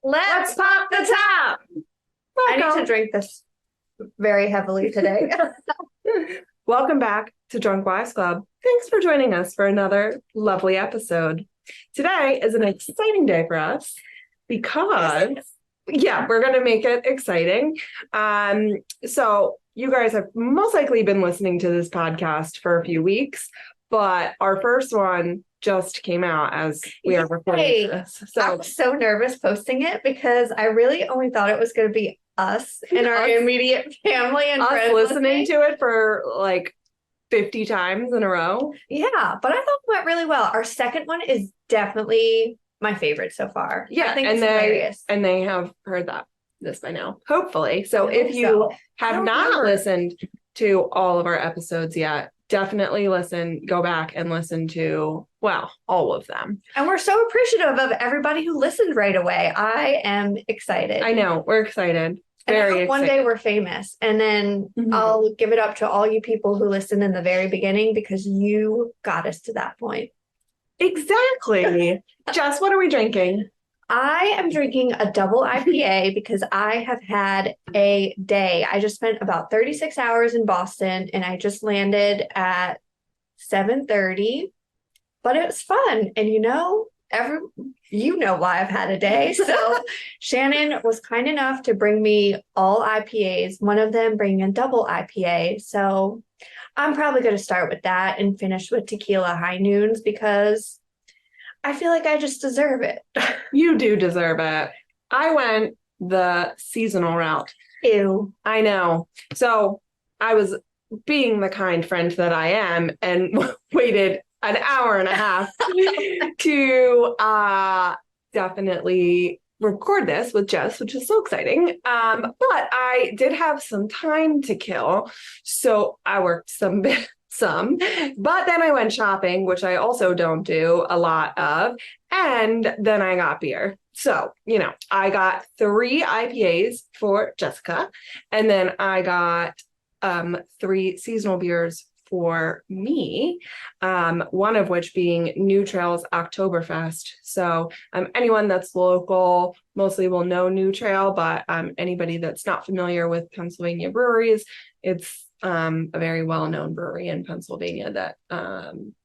Let's pop the top. I need to drink this very heavily today. Welcome back to Drunk Wives Club. Thanks for joining us for another lovely episode. Today is an exciting day for us because, we're going to make it exciting. So you guys have most likely been listening to this podcast for a few weeks, but our first one just came out as we are recording this. So I was so nervous posting it because I really only thought it was going to be us and our immediate family and us friends listening to it for like 50 times in a row. Yeah, but I thought it went really well. Our second one is definitely my favorite so far. Yeah, I think it's hilarious. And they have heard this by now, hopefully. So if you have not listened to all of our episodes yet, definitely go back and listen to, all of them. And we're so appreciative of everybody who listened right away. I am excited. I know, we're excited. Very excited. One day we're famous, and then I'll give it up to all you people who listened in the very beginning because you got us to that point. Exactly. Jess, what are we drinking? I am drinking a double IPA because I have had a day. I just spent about 36 hours in Boston and I just landed at 7:30, but it was fun. And you know why I've had a day. So Shannon was kind enough to bring me all IPAs, one of them bringing a double IPA. So I'm probably going to start with that and finish with tequila high noons because I feel like I just deserve it. You do deserve it. I went the seasonal route. Ew. I know. So I was being the kind friend that I am and waited an hour and a half to definitely record this with Jess, which is so exciting. But I did have some time to kill. So I worked some, but then I went shopping, which I also don't do a lot of. And then I got beer. So, I got 3 IPAs for Jessica. And then I got 3 seasonal beers for me, one of which being New Trail's Oktoberfest. So anyone that's local mostly will know New Trail, but anybody that's not familiar with Pennsylvania breweries, it's a very well-known brewery in Pennsylvania that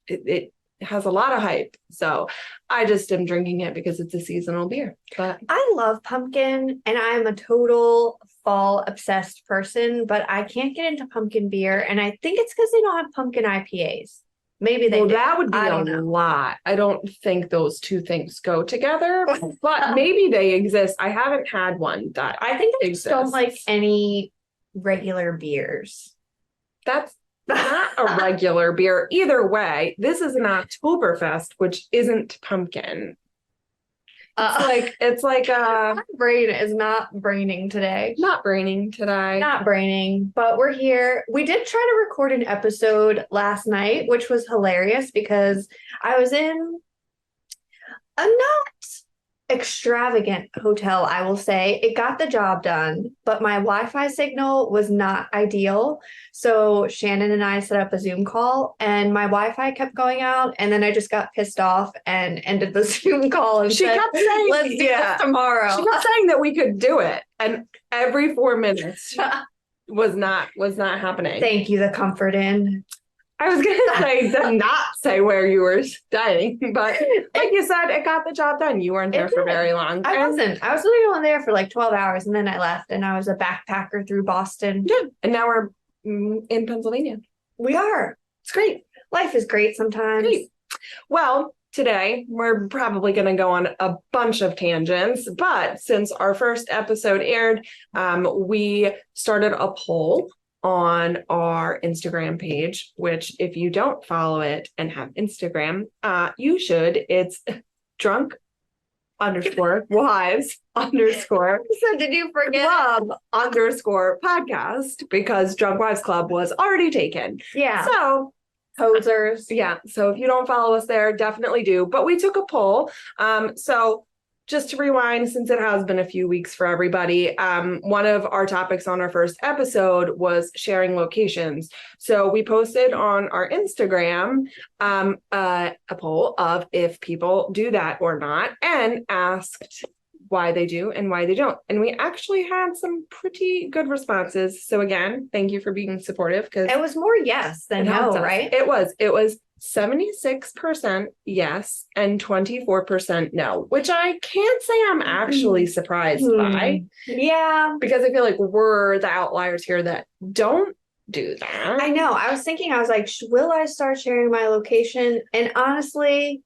it has a lot of hype. So I just am drinking it because it's a seasonal beer. But I love pumpkin and I'm a total fall obsessed person, but I can't get into pumpkin beer. And I think it's because they don't have pumpkin IPAs. Maybe they do. That would be a lot. I don't think those two things go together, but maybe they exist. I haven't had one that I think I just don't like any regular beers. That's not a regular beer. Either way, this is an Oktoberfest, which isn't pumpkin. It's like my brain is not braining today. Not braining, but we're here. We did try to record an episode last night, which was hilarious because I was in a not extravagant hotel, I will say. It got the job done, but my Wi-Fi signal was not ideal. So Shannon and I set up a Zoom call and my Wi-Fi kept going out, and then I just got pissed off and ended the Zoom call and said, kept saying, let's do this tomorrow. She kept saying that we could do it, and every 4 minutes was not happening. Thank you, the Comfort Inn. I was going to say, did not say where you were staying, but like you said, it got the job done. You weren't there for very long. I wasn't. I was literally only there for like 12 hours, and then I left, and I was a backpacker through Boston. Yeah, and now we're in Pennsylvania. We are. It's great. Life is great sometimes. Great. Well, today we're probably going to go on a bunch of tangents, but since our first episode aired, we started a poll on our Instagram page, which if you don't follow it and have Instagram, you should. It's drunk _wives _ So did you forget club _podcast because Drunk Wives Club was already taken. Yeah. So posers. Yeah. So if you don't follow us there, definitely do. But we took a poll. So just to rewind, since it has been a few weeks for everybody, one of our topics on our first episode was sharing locations. So we posted on our Instagram a poll of if people do that or not, and asked why they do and why they don't. And we actually had some pretty good responses. So again, thank you for being supportive, because It was more yes than no, right? It was 76% yes and 24% no, which I can't say I'm actually surprised by. Yeah. Because I feel like we're the outliers here that don't do that. I know. I was thinking, I was like, will I start sharing my location? And honestly,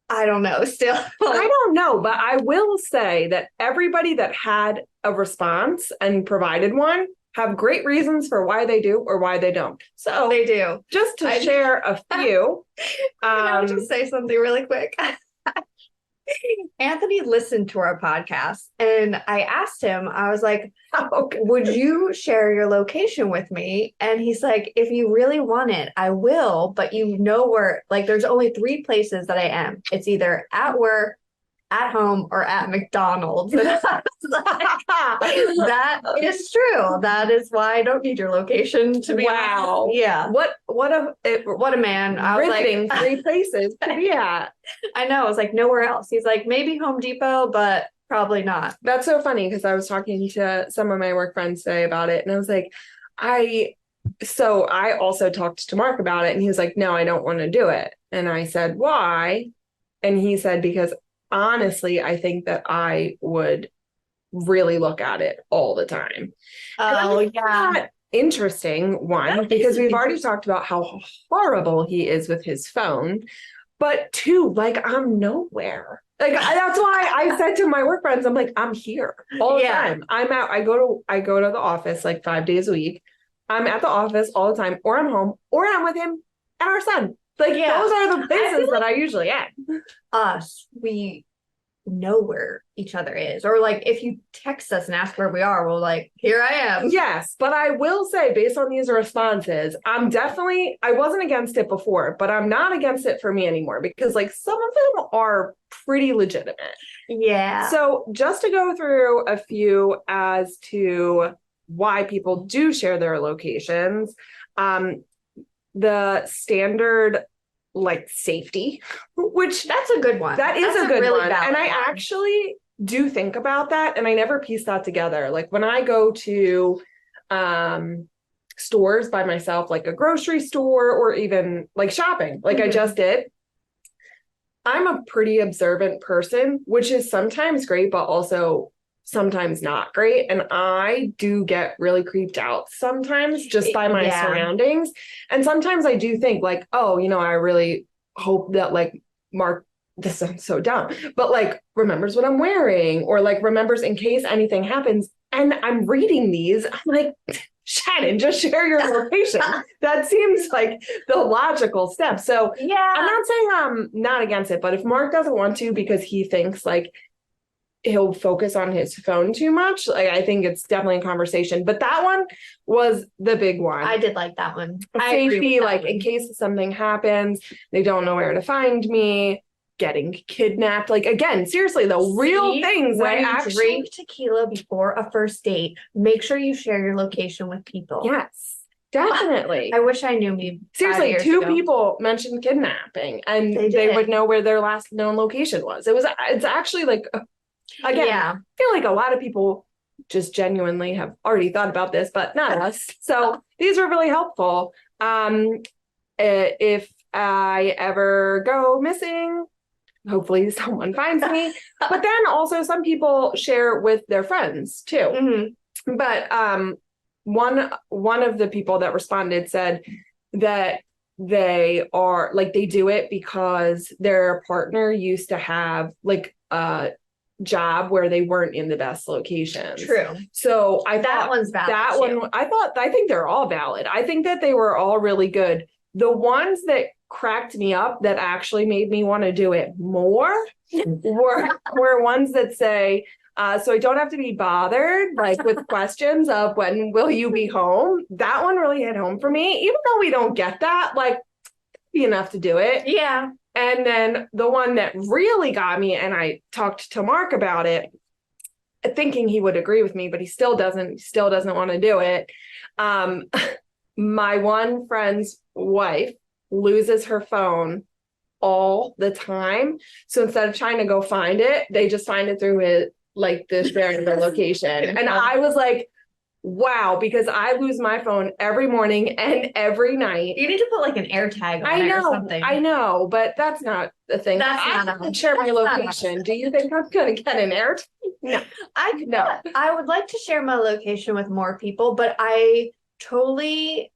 I don't know still. I don't know, but I will say that everybody that had a response and provided one have great reasons for why they do or why they don't. So they do. Just to share a few. I'll just say something really quick. Anthony listened to our podcast and I asked him, I was like, would you share your location with me? And he's like, if you really want it, I will, but you know where, like, there's only 3 places that I am. It's either at work, at home, or at McDonald's. And I was like, that is true. That is why I don't need your location to be. Wow. Honest. Yeah. What a man. I was like 3 places to be at. I know. I was like, nowhere else. He's like, maybe Home Depot, but probably not. That's so funny, because I was talking to some of my work friends today about it, and I was like, I also talked to Mark about it, and he was like, no, I don't want to do it. And I said, why? And he said, because honestly, I think that I would really look at it all the time. Oh, yeah. Interesting one, because we've already talked about how horrible he is with his phone. But 2, like, I'm nowhere. Like, that's why I said to my work friends, I'm like, I'm here all the time. I'm out. I go to the office like 5 days a week. I'm at the office all the time, or I'm home, or I'm with him and our son. Like, those are the places that I usually am. We know where each other is, or like if you text us and ask where we are, we're like, here I am. Yes, but I will say, based on these responses, I wasn't against it before, but I'm not against it for me anymore, because like some of them are pretty legitimate. Yeah. So just to go through a few as to why people do share their locations, the standard, like, safety, which that's a good one. That is a good really one. And I actually do think about that, and I never piece that together. Like, when I go to stores by myself, like a grocery store, or even like shopping, like I just did, I'm a pretty observant person, which is sometimes great, but also sometimes not great. And I do get really creeped out sometimes just by my surroundings. And sometimes I do think like, oh, I really hope that like Mark, this sounds so dumb, but like remembers what I'm wearing, or like remembers in case anything happens. And I'm reading these, I'm like, Shannon, just share your location. That seems like the logical step. So I'm not saying I'm not against it, but if Mark doesn't want to because he thinks like he'll focus on his phone too much, like I think it's definitely a conversation. But that one was the big one. I did like that one. Safety, like in case something happens, they don't know where to find me. Getting kidnapped, like again, seriously, the real things that when I you drink tequila before a first date, make sure you share your location with people. Yes, definitely. I wish I knew me. Seriously, 2 people mentioned kidnapping, and they would know where their last known location was. It's actually like, again, I feel like a lot of people just genuinely have already thought about this, but not us. So these are really helpful. If I ever go missing, hopefully someone finds me. But then also some people share with their friends too. But one of the people that responded said that they are like, they do it because their partner used to have like a job where they weren't in the best locations. True. So I that thought one's valid. That one, I think they're all valid. I think that they were all really good. The ones that cracked me up that actually made me want to do it more were ones that say, so I don't have to be bothered like with questions of when will you be home. That one really hit home for me, even though we don't get that, like, be enough to do it. Yeah. And then the one that really got me, and I talked to Mark about it, thinking he would agree with me, but he still doesn't want to do it. My one friend's wife loses her phone all the time. So instead of trying to go find it, they just find it through like the sharing the location. And I was like, wow, because I lose my phone every morning and every night. You need to put like an air tag on it or something. I know, but that's not the thing. That's I can share my location. Do you think I'm gonna get an air tag? No. I would like to share my location with more people, but I totally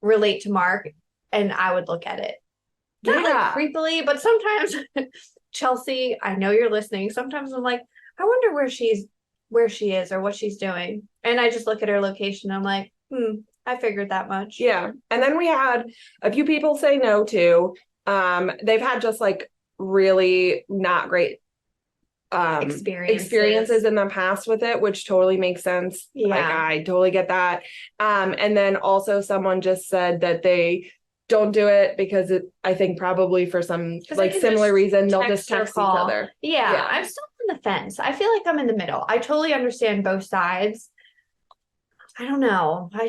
relate to Mark and I would look at it. Not like creepily, but sometimes Chelsea, I know you're listening. Sometimes I'm like, I wonder where she is or what she's doing. And I just look at her location. I'm like, I figured that much. Yeah. And then we had a few people say no too. They've had just like really not great experiences in the past with it, which totally makes sense. Yeah. Like I totally get that. And then also someone just said that they don't do it because I think probably for some like similar reason, they'll just text each other. Yeah, I'm still on the fence. I feel like I'm in the middle. I totally understand both sides. I don't know. I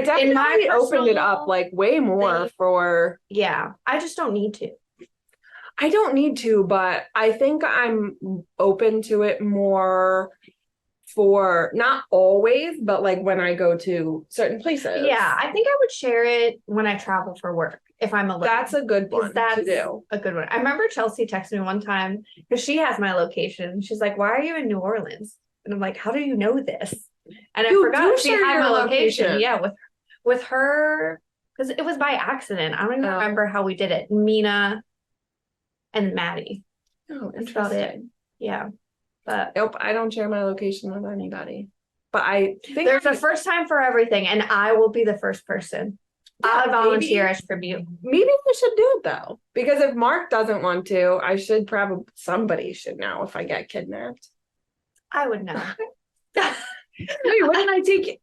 definitely opened it up like way more for. Yeah, I just don't need to. I don't need to, but I think I'm open to it more for not always, but like when I go to certain places. Yeah, I think I would share it when I travel for work if I'm alone. That's a good one to do. A good one. I remember Chelsea texted me one time because she has my location. She's like, "Why are you in New Orleans?" And I'm like, "How do you know this?" And I forgot she had my location. Yeah, with her because it was by accident. I don't even remember how we did it. Mina and Maddie. Oh, interesting. Yeah. But nope, I don't share my location with anybody. But I think there's a first time for everything, and I will be the first person. Yeah, I'll volunteer as tribute. Maybe we should do it though, because if Mark doesn't want to, somebody should know if I get kidnapped. I would know. Wait, wouldn't I take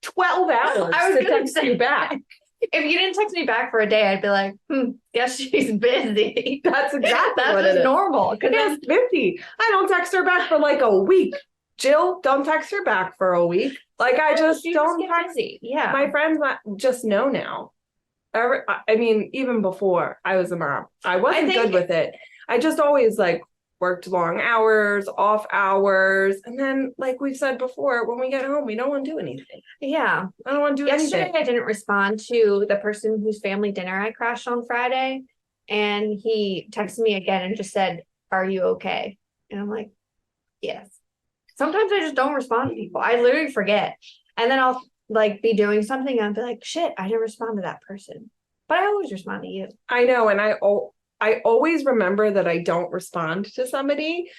12 hours to text you back? If you didn't text me back for a day, I'd be like, guess she's busy. That's exactly what it is. That's normal. Because it's 50. I don't text her back for like a week. Jill, don't text her back for a week. Like I just don't text. Yeah. My friends just know now. I mean, even before I was a mom, I wasn't good with it. I just always like worked long hours, off hours. And then like we've said before, when we get home, we don't want to do anything. Yeah. I don't want to do anything. Yesterday I didn't respond to the person whose family dinner I crashed on Friday. And he texted me again and just said, "Are you okay?" And I'm like, yes. Sometimes I just don't respond to people. I literally forget. And then I'll like be doing something and I'll be like, shit, I didn't respond to that person. But I always respond to you. I know. And I always remember that I don't respond to somebody.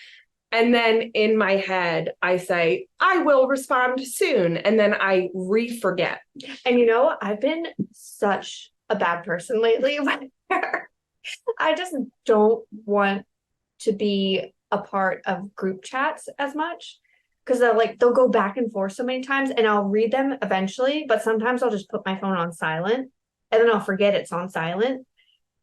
And then in my head, I say, I will respond soon. And then I forget. And you know, I've been such a bad person lately where I just don't want to be a part of group chats as much. Because they'll go back and forth so many times and I'll read them eventually. But sometimes I'll just put my phone on silent and then I'll forget it's on silent.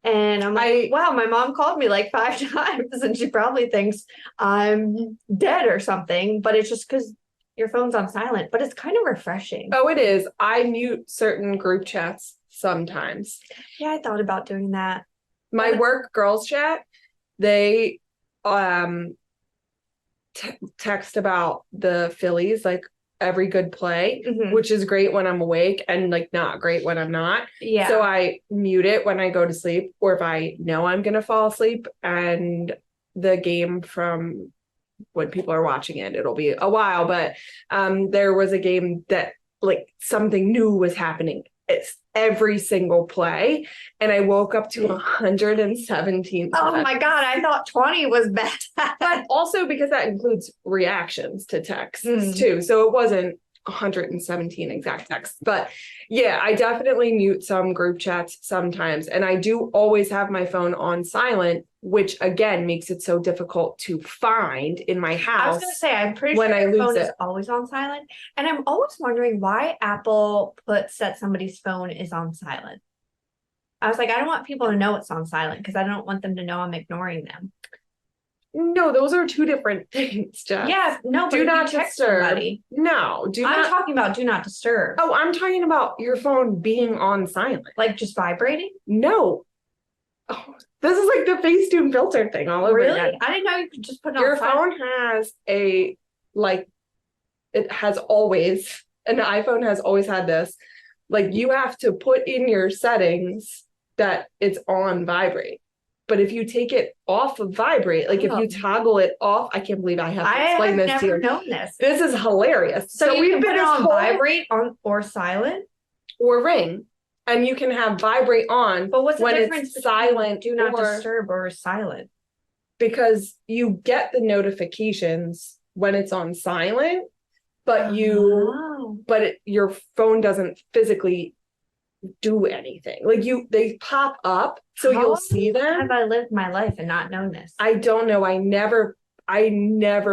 And I'm like, wow, my mom called me like 5 times and she probably thinks I'm dead or something. But it's just because your phone's on silent. But it's kind of refreshing. Oh, it is. I mute certain group chats sometimes. Yeah, I thought about doing that. My work girls chat, they text about the Phillies like every good play, which is great when I'm awake and like not great when I'm not. Yeah. So I mute it when I go to sleep or if I know I'm gonna fall asleep and the game from when people are watching it, it'll be a while. But there was a game that like something new was happening. It's every single play. And I woke up to 117. Oh my God, I thought 20 was bad. But also because that includes reactions to texts too. So it wasn't 117 exact texts. But yeah, I definitely mute some group chats sometimes. And I do always have my phone on silent, which again makes it so difficult to find in my house. I was going to say, I'm pretty sure my phone is always on silent. And I'm always wondering why Apple puts that somebody's phone is on silent. I was like, I don't want people to know it's on silent because I don't want them to know I'm ignoring them. No, those are two different things, Jess. Yes, no, do not disturb. Somebody. No, I'm talking about do not disturb. Oh, I'm talking about your phone being on silent. Like just vibrating? No. Oh, this is like the Facetune filter thing all over Really? again. I didn't know you could just put it Your on silent. phone has it has always, an iPhone has always had this. Like you have to put in your settings that it's on vibrate. But if you take it off of vibrate, like if you toggle it off, I can't believe I have to explain this to you. I have never known this. This is hilarious. So you we've can been put it on vibrate or silent? Or ring. And you can have vibrate on. But what's the when difference it's between silent, do not disturb or silent? Because you get the notifications when it's on silent, but your phone doesn't physically do anything. Like they pop up, so you'll see them. Have I lived my life and not known this? I don't know. I never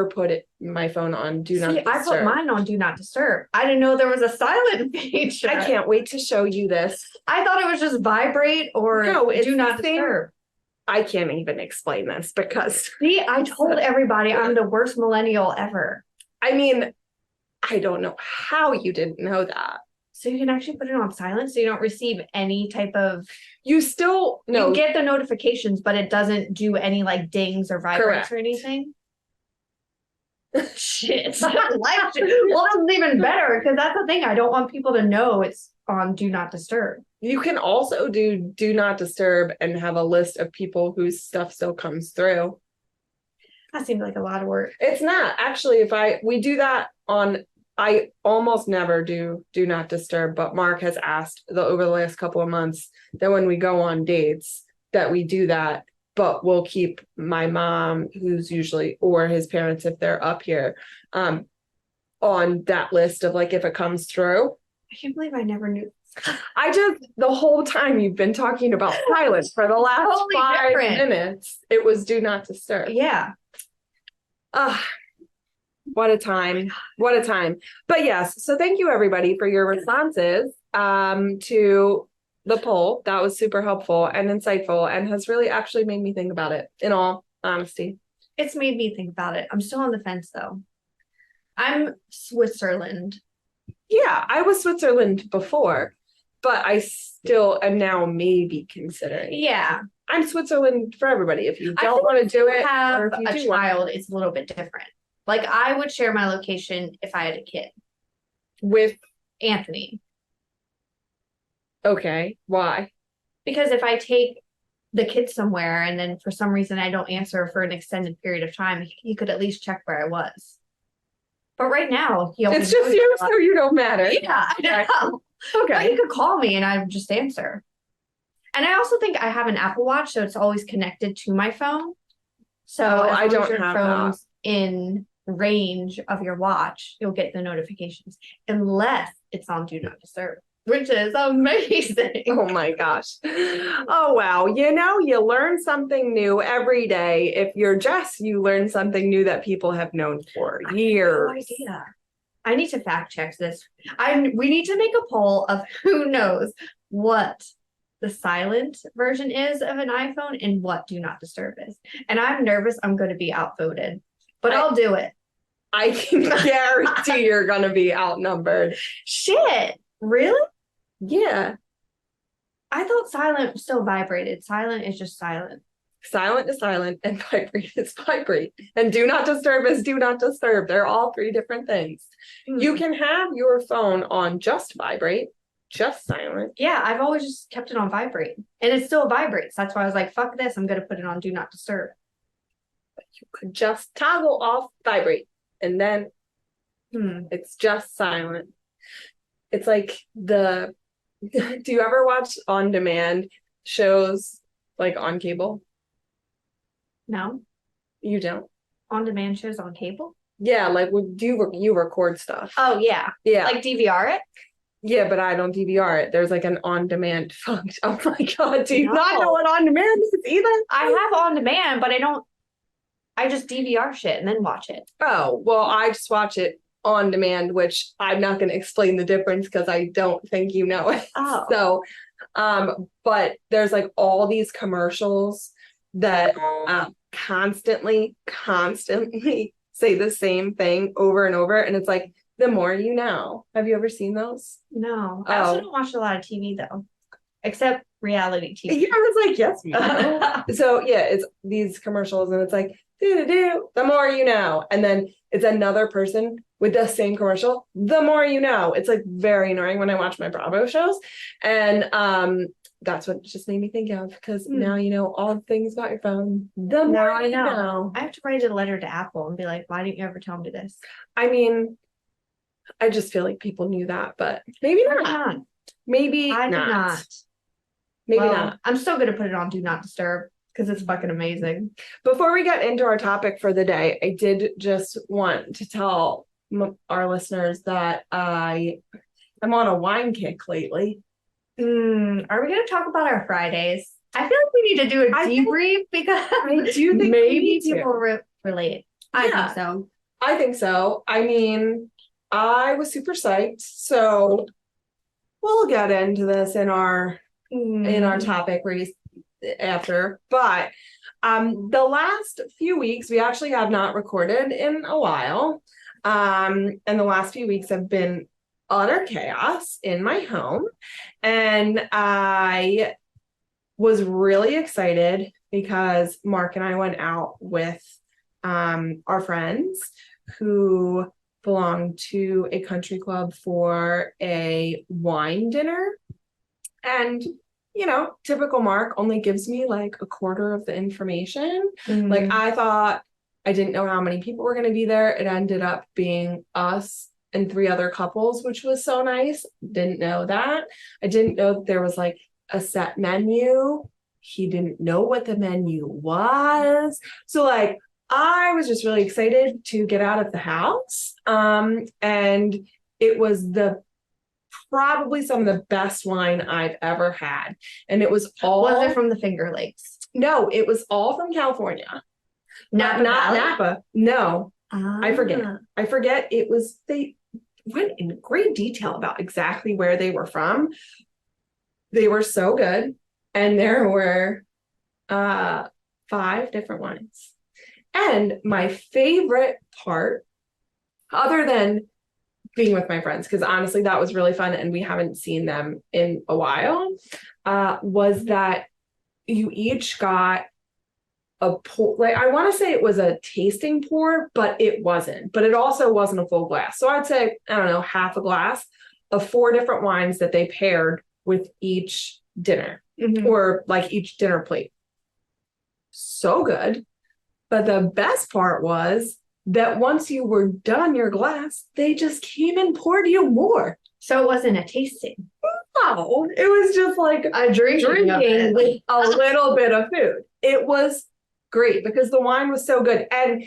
put my phone on do not disturb. I put mine on do not disturb. I didn't know there was a silent feature. I can't wait to show you this. I thought it was just vibrate or do not disturb. I can't even explain this because see, I told everybody I'm the worst millennial ever. I mean, I don't know how you didn't know that. So you can actually put it on silent so you don't receive any type of... You get the notifications, but it doesn't do any like dings or vibrates or anything. Shit. Well, that's even better because that's the thing. I don't want people to know it's on do not disturb. You can also do not disturb and have a list of people whose stuff still comes through. That seems like a lot of work. It's not. Actually, we do that on... I almost never do not disturb, but Mark has asked over the last couple of months that when we go on dates that we do that, but we'll keep my mom, who's usually, or his parents if they're up here, on that list of like if it comes through. I can't believe I never knew. The whole time you've been talking about silence for the last totally 5 minutes, it was do not disturb. Yeah. What a time. What a time. But yes, so thank you everybody for your responses to the poll. That was super helpful and insightful and has really actually made me think about it, in all honesty. It's made me think about it. I'm still on the fence though. I'm Switzerland. Yeah, I was Switzerland before, but I still am now maybe considering. Yeah. I'm Switzerland for everybody. If you don't want to do it, or if you do child, it's a little bit different. Like I would share my location if I had a kid. With Anthony. Okay, why? Because if I take the kid somewhere and then for some reason I don't answer for an extended period of time, he could at least check where I was. But right now, it's just you, so you don't matter. Yeah, I know. Okay. But he could call me and I would just answer. And I also think I have an Apple Watch, so it's always connected to my phone. So I don't have that. In range of your watch, you'll get the notifications unless it's on do not disturb, which is amazing. Oh my gosh. Oh wow. You learn something new every day. If you're Jess, you learn something new that people have known for years. I have no idea. I need to fact check this. We need to make a poll of who knows what the silent version is of an iPhone and what do not disturb is. And I'm nervous I'm going to be outvoted. But I'll do it. I can guarantee you're going to be outnumbered. Shit. Really? Yeah. I thought silent still vibrated. Silent is just silent. Silent is silent and vibrate is vibrate. And do not disturb is do not disturb. They're all 3 different things. You can have your phone on just vibrate, just silent. Yeah, I've always just kept it on vibrate. And it still vibrates. That's why I was like, fuck this. I'm going to put it on do not disturb. You could just toggle off vibrate and then it's just silent. It's like do you ever watch on demand shows like on cable? No. You don't? On demand shows on cable? Yeah, like you record stuff. Oh yeah. Yeah. Like DVR it? Yeah, but I don't DVR it. There's like an on-demand function. Oh my God, do you not know what on-demand is either? I have on demand, but I just DVR shit and then watch it. Oh, well, I just watch it on demand, which I'm not going to explain the difference because I don't think you know it. Oh. So, but there's like all these commercials that constantly say the same thing over and over. And it's like, the more you know. Have you ever seen those? No. I also don't watch a lot of TV though. Except reality TV. Yeah, I was like, yes, you know. So yeah, it's these commercials and it's like, do, the more you know. And then it's another person with the same commercial, the more you know. It's like very annoying when I watch my Bravo shows. And that's what it just made me think of, because now you know all the things about your phone. The more Now I you know. I have to write a letter to Apple and be like, why didn't you ever tell me this? I mean, I just feel like people knew that, but maybe not. Maybe I did not. not. Maybe Well, not. I'm still gonna put it on Do Not Disturb because it's fucking amazing. Before we get into our topic for the day, I did just want to tell our listeners that I'm on a wine kick lately. Are we gonna talk about our Fridays? I feel like we need to do a debrief because I do think maybe people relate. I Yeah. think so. I think so. I mean, I was super psyched, so we'll get into this in our topic after. But the last few weeks we actually have not recorded in a while. And the last few weeks have been utter chaos in my home. And I was really excited because Mark and I went out with our friends who belong to a country club for a wine dinner. And, you know, typical Mark only gives me like a quarter of the information. Like I thought, I didn't know how many people were going to be there. It ended up being us and 3 other couples, which was so nice. Didn't know that. I didn't know that there was like a set menu. He didn't know what the menu was. So like, I was just really excited to get out of the house. And it was probably some of the best wine I've ever had. And it was all... Was it from the Finger Lakes? No, it was all from California. Not Napa. No, I forget. It was, they went in great detail about exactly where they were from. They were so good. And there were 5 different wines. And my favorite part, other than being with my friends, because honestly that was really fun and we haven't seen them in a while, was that you each got a pour. Like I want to say it was a tasting pour, but it wasn't. But it also wasn't a full glass. So I'd say, I don't know, half a glass of 4 different wines that they paired with each dinner, or like each dinner plate. So good. But the best part was that once you were done your glass, they just came and poured you more. So it wasn't a tasting. No, it was just like a drinking with a little bit of food. It was great because the wine was so good. And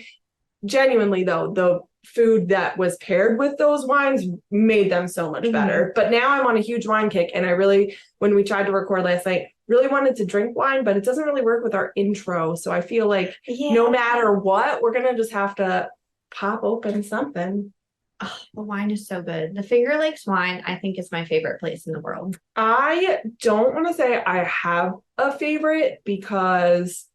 genuinely though, the food that was paired with those wines made them so much better. But now I'm on a huge wine kick, and I really, when we tried to record last night, really wanted to drink wine, but it doesn't really work with our intro. So I feel like no matter what, we're gonna just have to pop open something. Oh, the wine is so good. The Finger Lakes wine, I think, is my favorite place in the world. I don't want to say I have a favorite because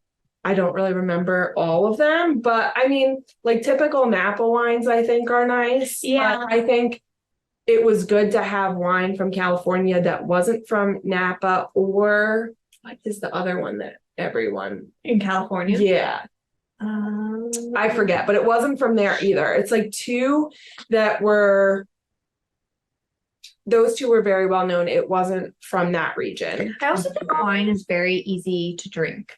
I don't really remember all of them, but I mean, like typical Napa wines, I think are nice. Yeah. But I think it was good to have wine from California that wasn't from Napa, or what is the other one that everyone in California? Yeah. I forget, but it wasn't from there either. It's like 2 that were, those 2 were very well known. It wasn't from that region. I also think wine is very easy to drink.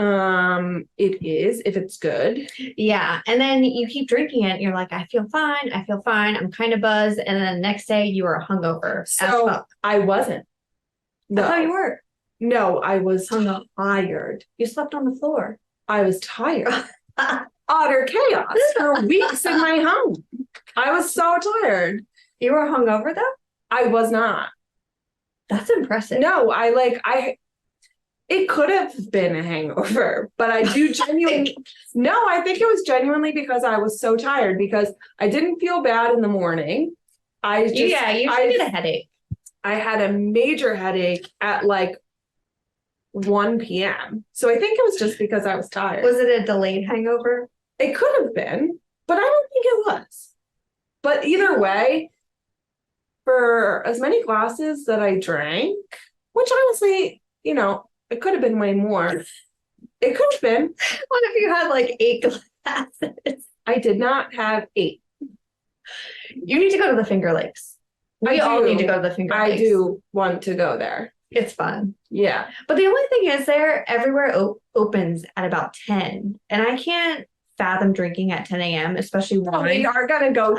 It is if it's good. Yeah. And then you keep drinking it and you're like, I feel fine. I'm kind of buzzed. And then the next day you are hungover. So I wasn't. No. I thought you were. No, I was tired. You slept on the floor. I was tired. Utter chaos for weeks in my home. I was so tired. You were hungover though? I was not. That's impressive. No, it could have been a hangover, but I do genuinely, no, I think it was genuinely because I was so tired, because I didn't feel bad in the morning. I get a headache. I had a major headache at like 1 p.m. So I think it was just because I was tired. Was it a delayed hangover? It could have been, but I don't think it was. But either way, for as many glasses that I drank, which honestly, it could have been way more. It could have been. What if you had like 8 glasses? I did not have 8. You need to go to the Finger Lakes. We all need to go to the Finger Lakes. I do want to go there. It's fun. Yeah. But the only thing is everywhere opens at about 10. And I can't fathom drinking at 10 a.m., especially wine. We are going to go.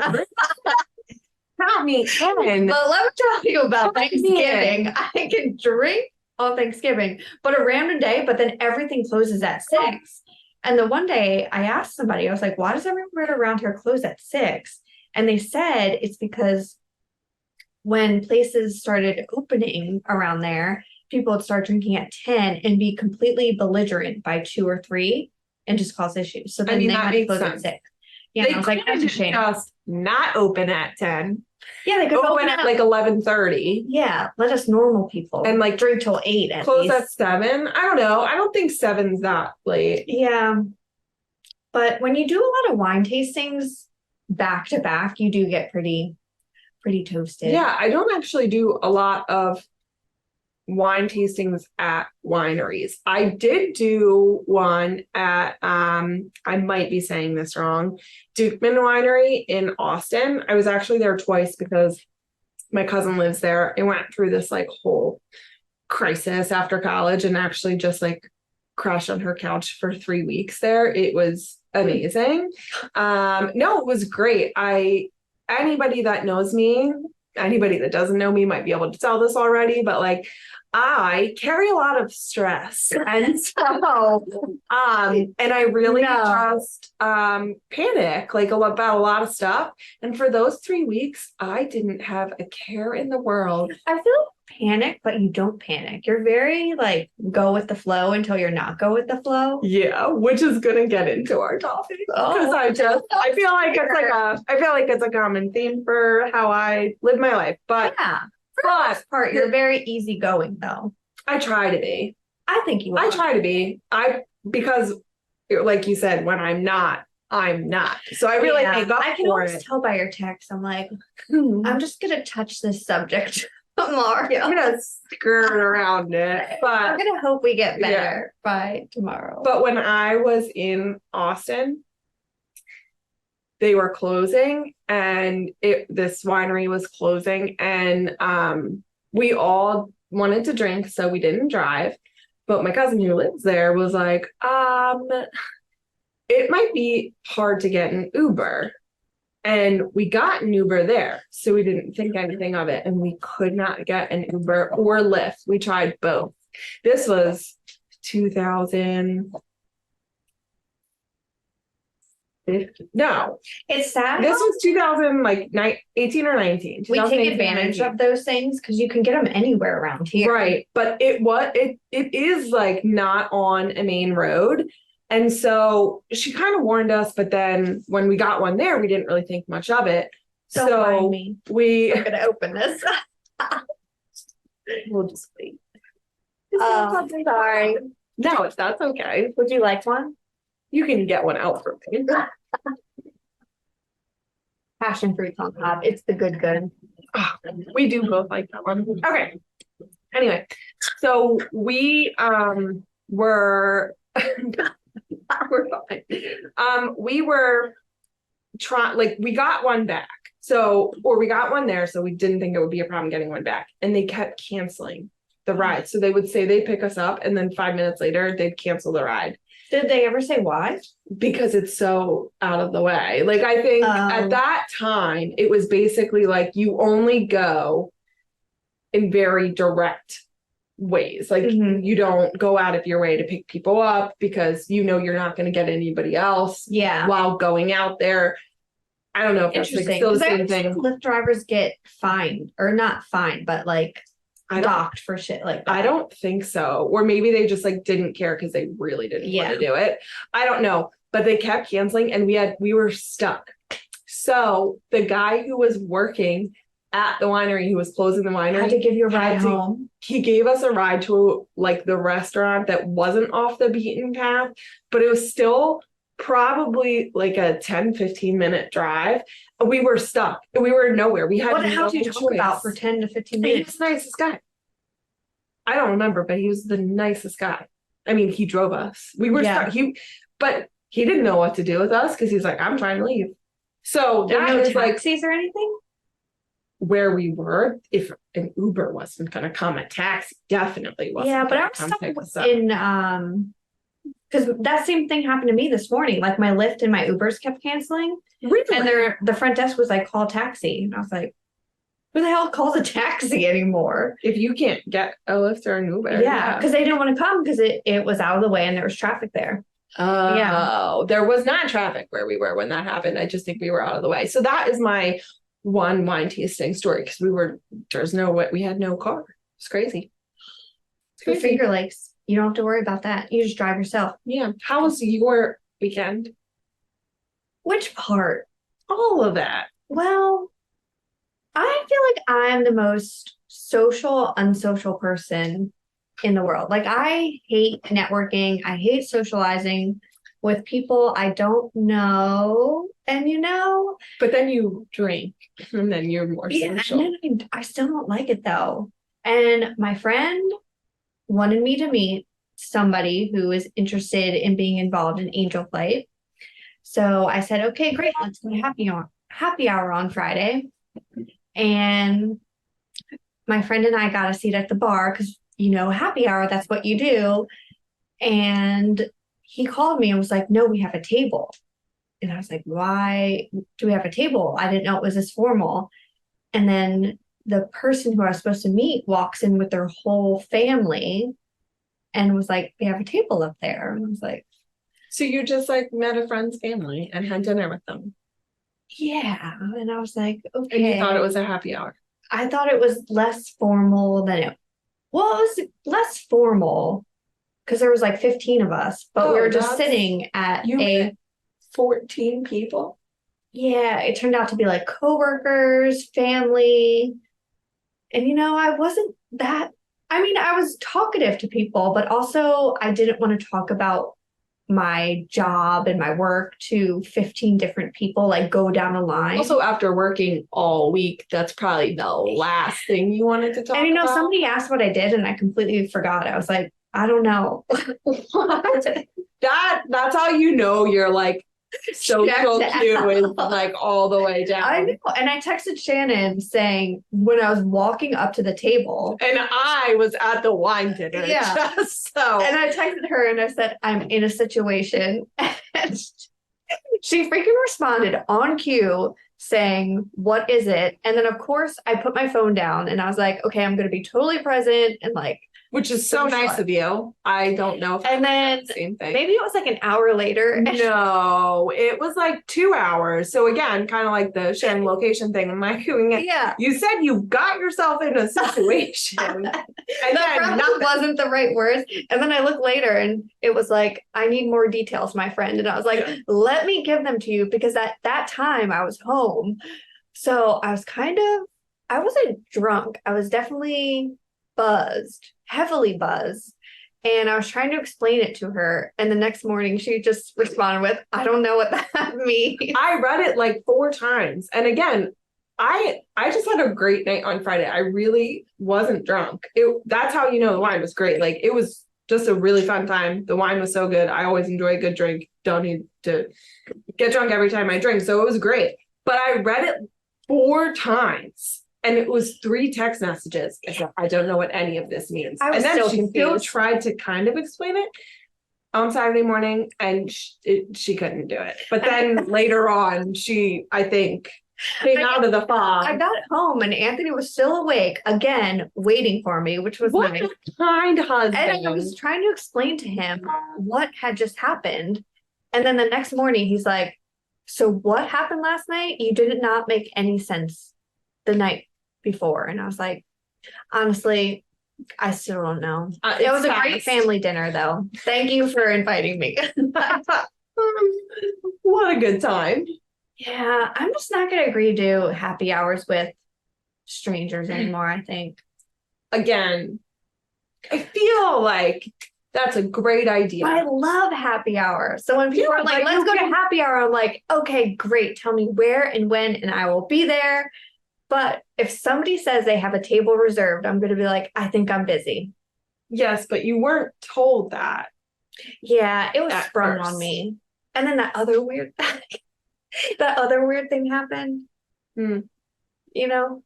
Count me in. But let me tell you about Thanksgiving. I can drink on Thanksgiving, but a random day, but then everything closes at 6. And the one day I asked somebody, I was like, why does everywhere around here close at 6? And they said it's because when places started opening around there, people would start drinking at 10 and be completely belligerent by 2 or 3 and just cause issues. So then they had to close at 6. Yeah, they I was like, that's a shame. Just not open at 10. Yeah, they could open at like 11:30. Yeah, let us normal people and like drink till 8 at close least. at 7. I don't know. I don't think 7's that late. Yeah, but when you do a lot of wine tastings back to back, you do get pretty toasted. Yeah, I don't actually do a lot of wine tastings at wineries. I did do one at I might be saying this wrong, Dukeman Winery in Austin. I was actually there twice because my cousin lives there. I went through this like whole crisis after college and actually just like crashed on her couch for 3 weeks there. It was amazing. No, it was great. Anybody that knows me, anybody that doesn't know me might be able to tell this already, but like I carry a lot of stress. And so and I really just panic like about a lot of stuff. And for those 3 weeks, I didn't have a care in the world. I feel panic, but you don't panic. You're very like go with the flow until you're not go with the flow. Yeah, which is gonna get into our topic. Because I feel like it's a common theme for how I live my life. But yeah. For the most part, you're very easygoing, though. I try to be. I think you are. I try to be. Because, like you said, when I'm not. So I really make up I can for always it. tell by your text. I'm like, I'm just gonna touch this subject tomorrow. I'm gonna skirt around it, but I'm gonna hope we get better by tomorrow. But when I was in Austin, they were closing and this winery was closing and we all wanted to drink, so we didn't drive. But my cousin who lives there was like, it might be hard to get an Uber. And we got an Uber there, so we didn't think anything of it. And we could not get an Uber or Lyft. We tried both. This was 2000. No, it's sad. This was 2018 or 19. We take advantage of those things because you can get them anywhere around here, right? But it is like not on a main road, and so she kind of warned us. But then when we got one there, we didn't really think much of it. Don't mind me. I'm gonna open this. We'll just wait. Sorry. No, that's okay. Would you like one? You can get one out for me. Passion fruits on top. It's the good. Oh, we do both like that one. Okay. Anyway, so we were we're fine. We were trying, like, we got one back. Or we got one there, so we didn't think it would be a problem getting one back. And they kept canceling the ride. So they would say they'd pick us up, and then 5 minutes later, they'd cancel the ride. Did they ever say why? Because it's so out of the way. Like, I think at that time, it was basically like you only go in very direct ways. Like, you don't go out of your way to pick people up because you're not going to get anybody else while going out there. I don't know if that's like still the same thing. Lyft drivers get fined, or not fined, but like docked for shit like that. I don't think so. Or maybe they just like didn't care because they really didn't want to do it. I don't know. But they kept canceling and we were stuck. So the guy who was working at the winery, who was closing the winery, had to give you a ride home. He gave us a ride to like the restaurant that wasn't off the beaten path, but it was still probably like a 10-15 minute drive. We were stuck. We were nowhere. We had What the hell did you talk about for 10 to 15 minutes? He was the nicest guy. I don't remember, but he was the nicest guy. I mean, he drove us. We were but he didn't know what to do with us because he's like, I'm trying to leave. So There that were no is like taxis or anything? where we were. If an Uber wasn't going to come, a taxi definitely wasn't. Yeah, but I gonna was come pick us stuck up. in because that same thing happened to me this morning. Like my Lyft and my Ubers kept canceling. Really? And the front desk was like, call taxi. And I was like, who the hell calls a taxi anymore? If you can't get a Lyft or an Uber. Yeah, because they didn't want to come because it was out of the way and there was traffic there. Oh, there was not traffic where we were when that happened. I just think we were out of the way. So that is my one wine tasting story because we had no car. It's crazy. Your Finger Lakes. You don't have to worry about that. You just drive yourself. Yeah. How was your weekend? Which part? All of that. Well, I feel like I'm the most social, unsocial person in the world. Like I hate networking. I hate socializing with people I don't know. And but then you drink and then you're more social. And then I still don't like it though. And my friend wanted me to meet somebody who is interested in being involved in angel flight. So I said, okay, great. Let's go to happy hour on Friday. And my friend and I got a seat at the bar because, happy hour, that's what you do. And he called me and was like, no, we have a table. And I was like, why do we have a table? I didn't know it was this formal. And then the person who I was supposed to meet walks in with their whole family and was like, we have a table up there. And I was like, so you just like met a friend's family and had dinner with them? Yeah. And I was like, okay. And you thought it was a happy hour? I thought it was less formal than it was less formal because there was like 15 of us, but we were just sitting at met 14 people. Yeah, it turned out to be like coworkers, family. And I wasn't that, I was talkative to people, but also I didn't want to talk about my job and my work to 15 different people, like go down a line. Also, after working all week, that's probably the last thing you wanted to talk about. Somebody asked what I did and I completely forgot. I was like, I don't know. What? That's how you're like social cue is like all the way down. I know. And I texted Shannon saying when I was walking up to the table. And I was at the wine dinner. Yeah. So. And I texted her and I said, I'm in a situation. And she freaking responded on cue saying, what is it? And then of course I put my phone down and I was like, okay, I'm going to be totally present and like. Which is so nice of you. I don't know if and then the same thing. Maybe it was like an hour later. No, it was like 2 hours. So again, kind of like the sharing location thing. Am I doing it? Yeah. You said you got yourself in a situation. And that wasn't the right words. And then I looked later and it was like, I need more details, my friend. And I was like, let me give them to you because at that time I was home. So I wasn't drunk. I was definitely heavily buzzed. And I was trying to explain it to her. And the next morning she just responded with, I don't know what that means. I read it like 4 times. And again, I just had a great night on Friday. I really wasn't drunk. That's how the wine was great. Like it was just a really fun time. The wine was so good. I always enjoy a good drink. Don't need to get drunk every time I drink. So it was great. But I read it 4 times. And it was 3 text messages. I said, I don't know what any of this means. And then she still tried to kind of explain it on Saturday morning, and she couldn't do it. But then later on, I think, came out of the fog. I got home, and Anthony was still awake, again, waiting for me, which was nice. What a kind husband. And I was trying to explain to him what had just happened. And then the next morning, he's like, so what happened last night? You did not make any sense the night before. And I was like, honestly, I still don't know. It was a great family dinner though. Thank you for inviting me. What a good time. Yeah, I'm just not going to agree to do happy hours with strangers anymore, I think. Again, I feel like that's a great idea. I love happy hour. So when people are like, let's go to happy hour, I'm like, okay, great. Tell me where and when, and I will be there. But if somebody says they have a table reserved, I'm going to be like, I think I'm busy. Yes, but you weren't told that. Yeah, it was At sprung first. on me. And then that other weird thing happened, Hmm. you know?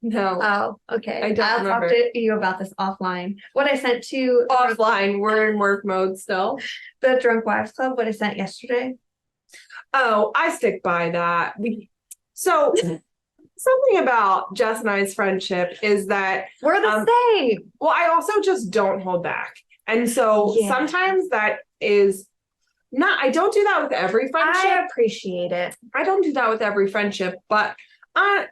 No, Oh, okay. I don't I'll remember. talk to you about this offline. What I sent to Offline, we're in work mode still. the Drunk Wives Club, what I sent yesterday. Oh, I stick by that. So something about Jess and I's friendship is that We're the same. well, I also just don't hold back. And so Yeah. sometimes that is not, I don't do that with every friendship. I appreciate it. I don't do that with every friendship, but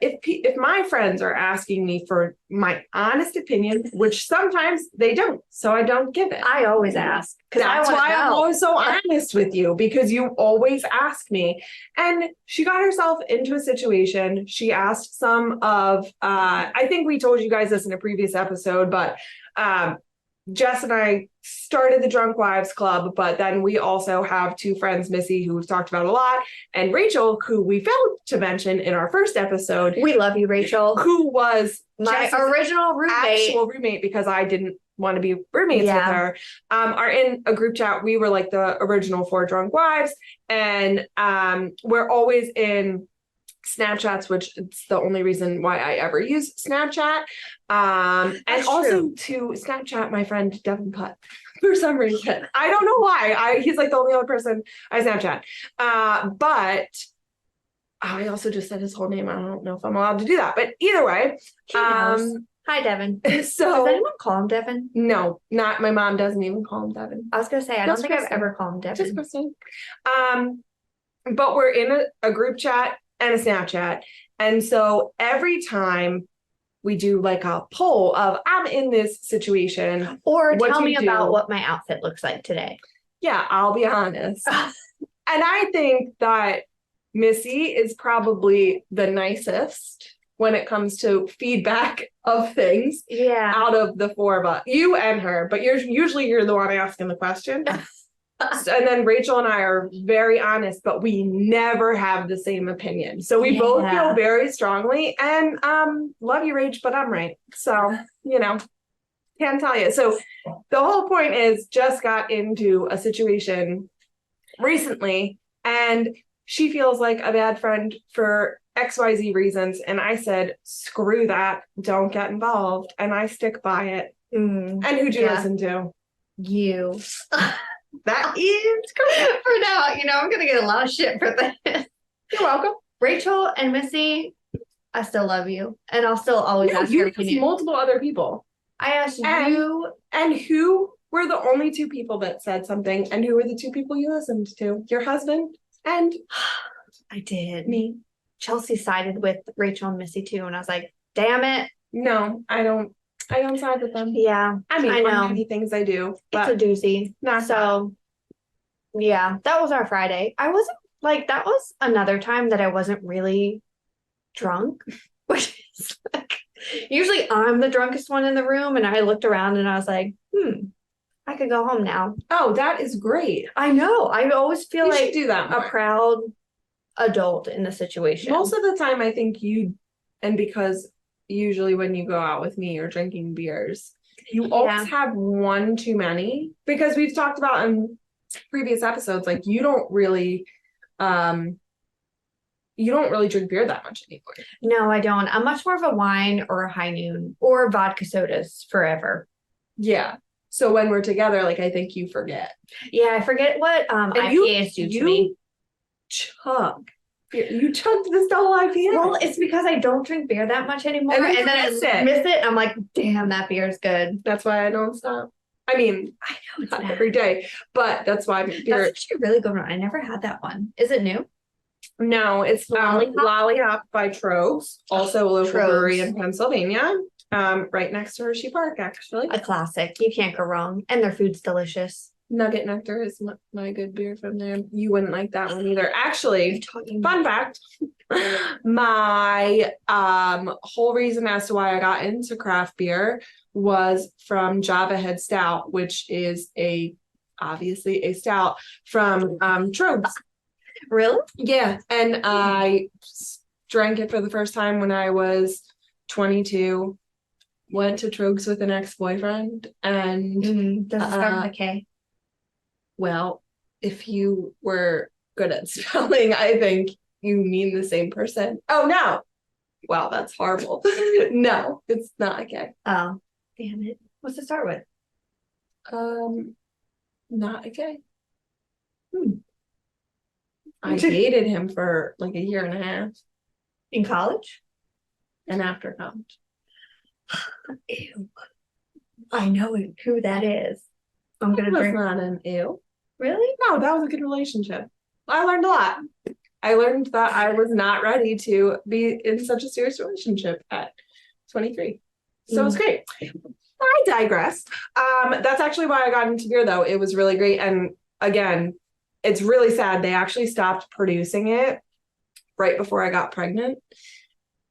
if my friends are asking me for my honest opinion, which sometimes they don't, so I don't give it. I always ask because That's why I'm always so honest with you, because you always ask me. And she got herself into a situation. She asked some of, I think we told you guys this in a previous episode, but Jess and I started the Drunk Wives Club, but then we also have two friends, Missy, who we've talked about a lot, and Rachel, who we failed to mention in our first episode. We love you, Rachel. Who was my original roommate. Actual roommate, because I didn't want to be roommates with her, are in a group chat. We were like the original 4 drunk wives, and we're always in Snapchats, which it's the only reason why I ever use Snapchat. And also to Snapchat my friend Devin Putt for some reason. I don't know why. He's like the only other person I Snapchat. But I also just said his whole name. I don't know if I'm allowed to do that. But either way. Hi, Devin. So does anyone call him Devin? No, not my mom doesn't even call him Devin. I was gonna say I don't think I've ever called him Devin. Just Kristen. But we're in a group chat and a Snapchat. And so every time we do like a poll of I'm in this situation. Or tell me about what my outfit looks like today. Yeah, I'll be honest. And I think that Missy is probably the nicest when it comes to feedback of things. Yeah. Out of the 4 of us. You and her, but you're the one asking the question. And then Rachel and I are very honest, but we never have the same opinion. So we both feel very strongly, and love you, Rach, but I'm right. So, can't tell you. So the whole point is Jess got into a situation recently, and she feels like a bad friend for XYZ reasons. And I said, screw that. Don't get involved. And I stick by it. And who'd you listen to? You. That is correct. For now, I'm going to get a lot of shit for this. You're welcome. Rachel and Missy, I still love you. And I'll still always ask your opinion. Multiple other people. I asked you. And who were the only 2 people that said something? And who were the 2 people you listened to? Your husband and I did. Me. Chelsea sided with Rachel and Missy too. And I was like, damn it. No, I don't side with them. Yeah. I mean, many things I do. But it's a doozy. Yeah, that was our Friday. I wasn't like, that was another time that I wasn't really drunk, which is like, usually I'm the drunkest one in the room. And I looked around and I was like, I could go home now. Oh, that is great. I know. I always feel like do that a proud adult in the situation. Most of the time, I think and because usually when you go out with me, you're drinking beers. You always have one too many, because we've talked about in previous episodes, like you don't really drink beer that much anymore. No, I don't. I'm much more of a wine or a high noon or vodka sodas forever. Yeah. So when we're together, like I think you forget. Yeah, I forget what IPAs do to me. You chugged this double IPA. Well, it's because I don't drink beer that much anymore. And then I miss it. I'm like, damn, that beer is good. That's why I don't stop. I mean, I know it's not every day, but that's why beer. That's actually really good one. I never had that one. Is it new? No, it's Lollipop by Trogs, also a local brewery in Pennsylvania. Right next to Hershey Park, actually. A classic. You can't go wrong. And their food's delicious. Nugget Nectar is my good beer from there. You wouldn't like that one either. Actually, fun fact, my whole reason as to why I got into craft beer was from Java Head Stout, which is obviously a stout from Trogs. Really? Yeah. And I drank it for the first time when I was 22. went to Trogs with an ex-boyfriend, and Does it start with a K? well, if you were good at spelling, I think you mean the same person. Oh no. Wow, that's horrible. No, it's not okay. Oh, damn it. What's it start with? Not okay. Hmm. I dated him for like a year and a half. In college? And after college. Ew. I know who that is. I'm gonna That's drink. not an ew. Really? No, that was a good relationship. I learned a lot. I learned that I was not ready to be in such a serious relationship at 23. So it's great. I digress. That's actually why I got into beer, though. It was really great. And again, it's really sad. They actually stopped producing it right before I got pregnant.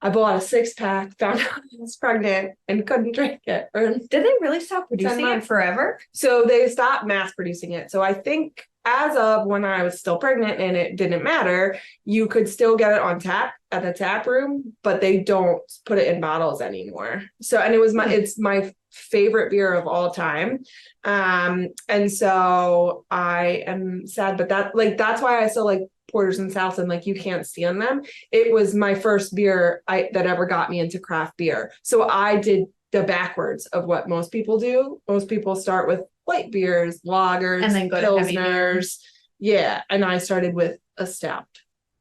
I bought a 6-pack, found out I was pregnant, and couldn't drink it. Did they really stop producing it forever? So they stopped mass producing it. So I think as of when I was still pregnant and it didn't matter, you could still get it on tap at the tap room, but they don't put it in bottles anymore. So, and it's my favorite beer of all time. And so I am sad, but that's why I still like porters and stouts, and like you can't stand them. It was my first beer that ever got me into craft beer. So I did the backwards of what most people do. Most people start with light beers, lagers, and then go to heavy beers. Yeah, and I started with a stout.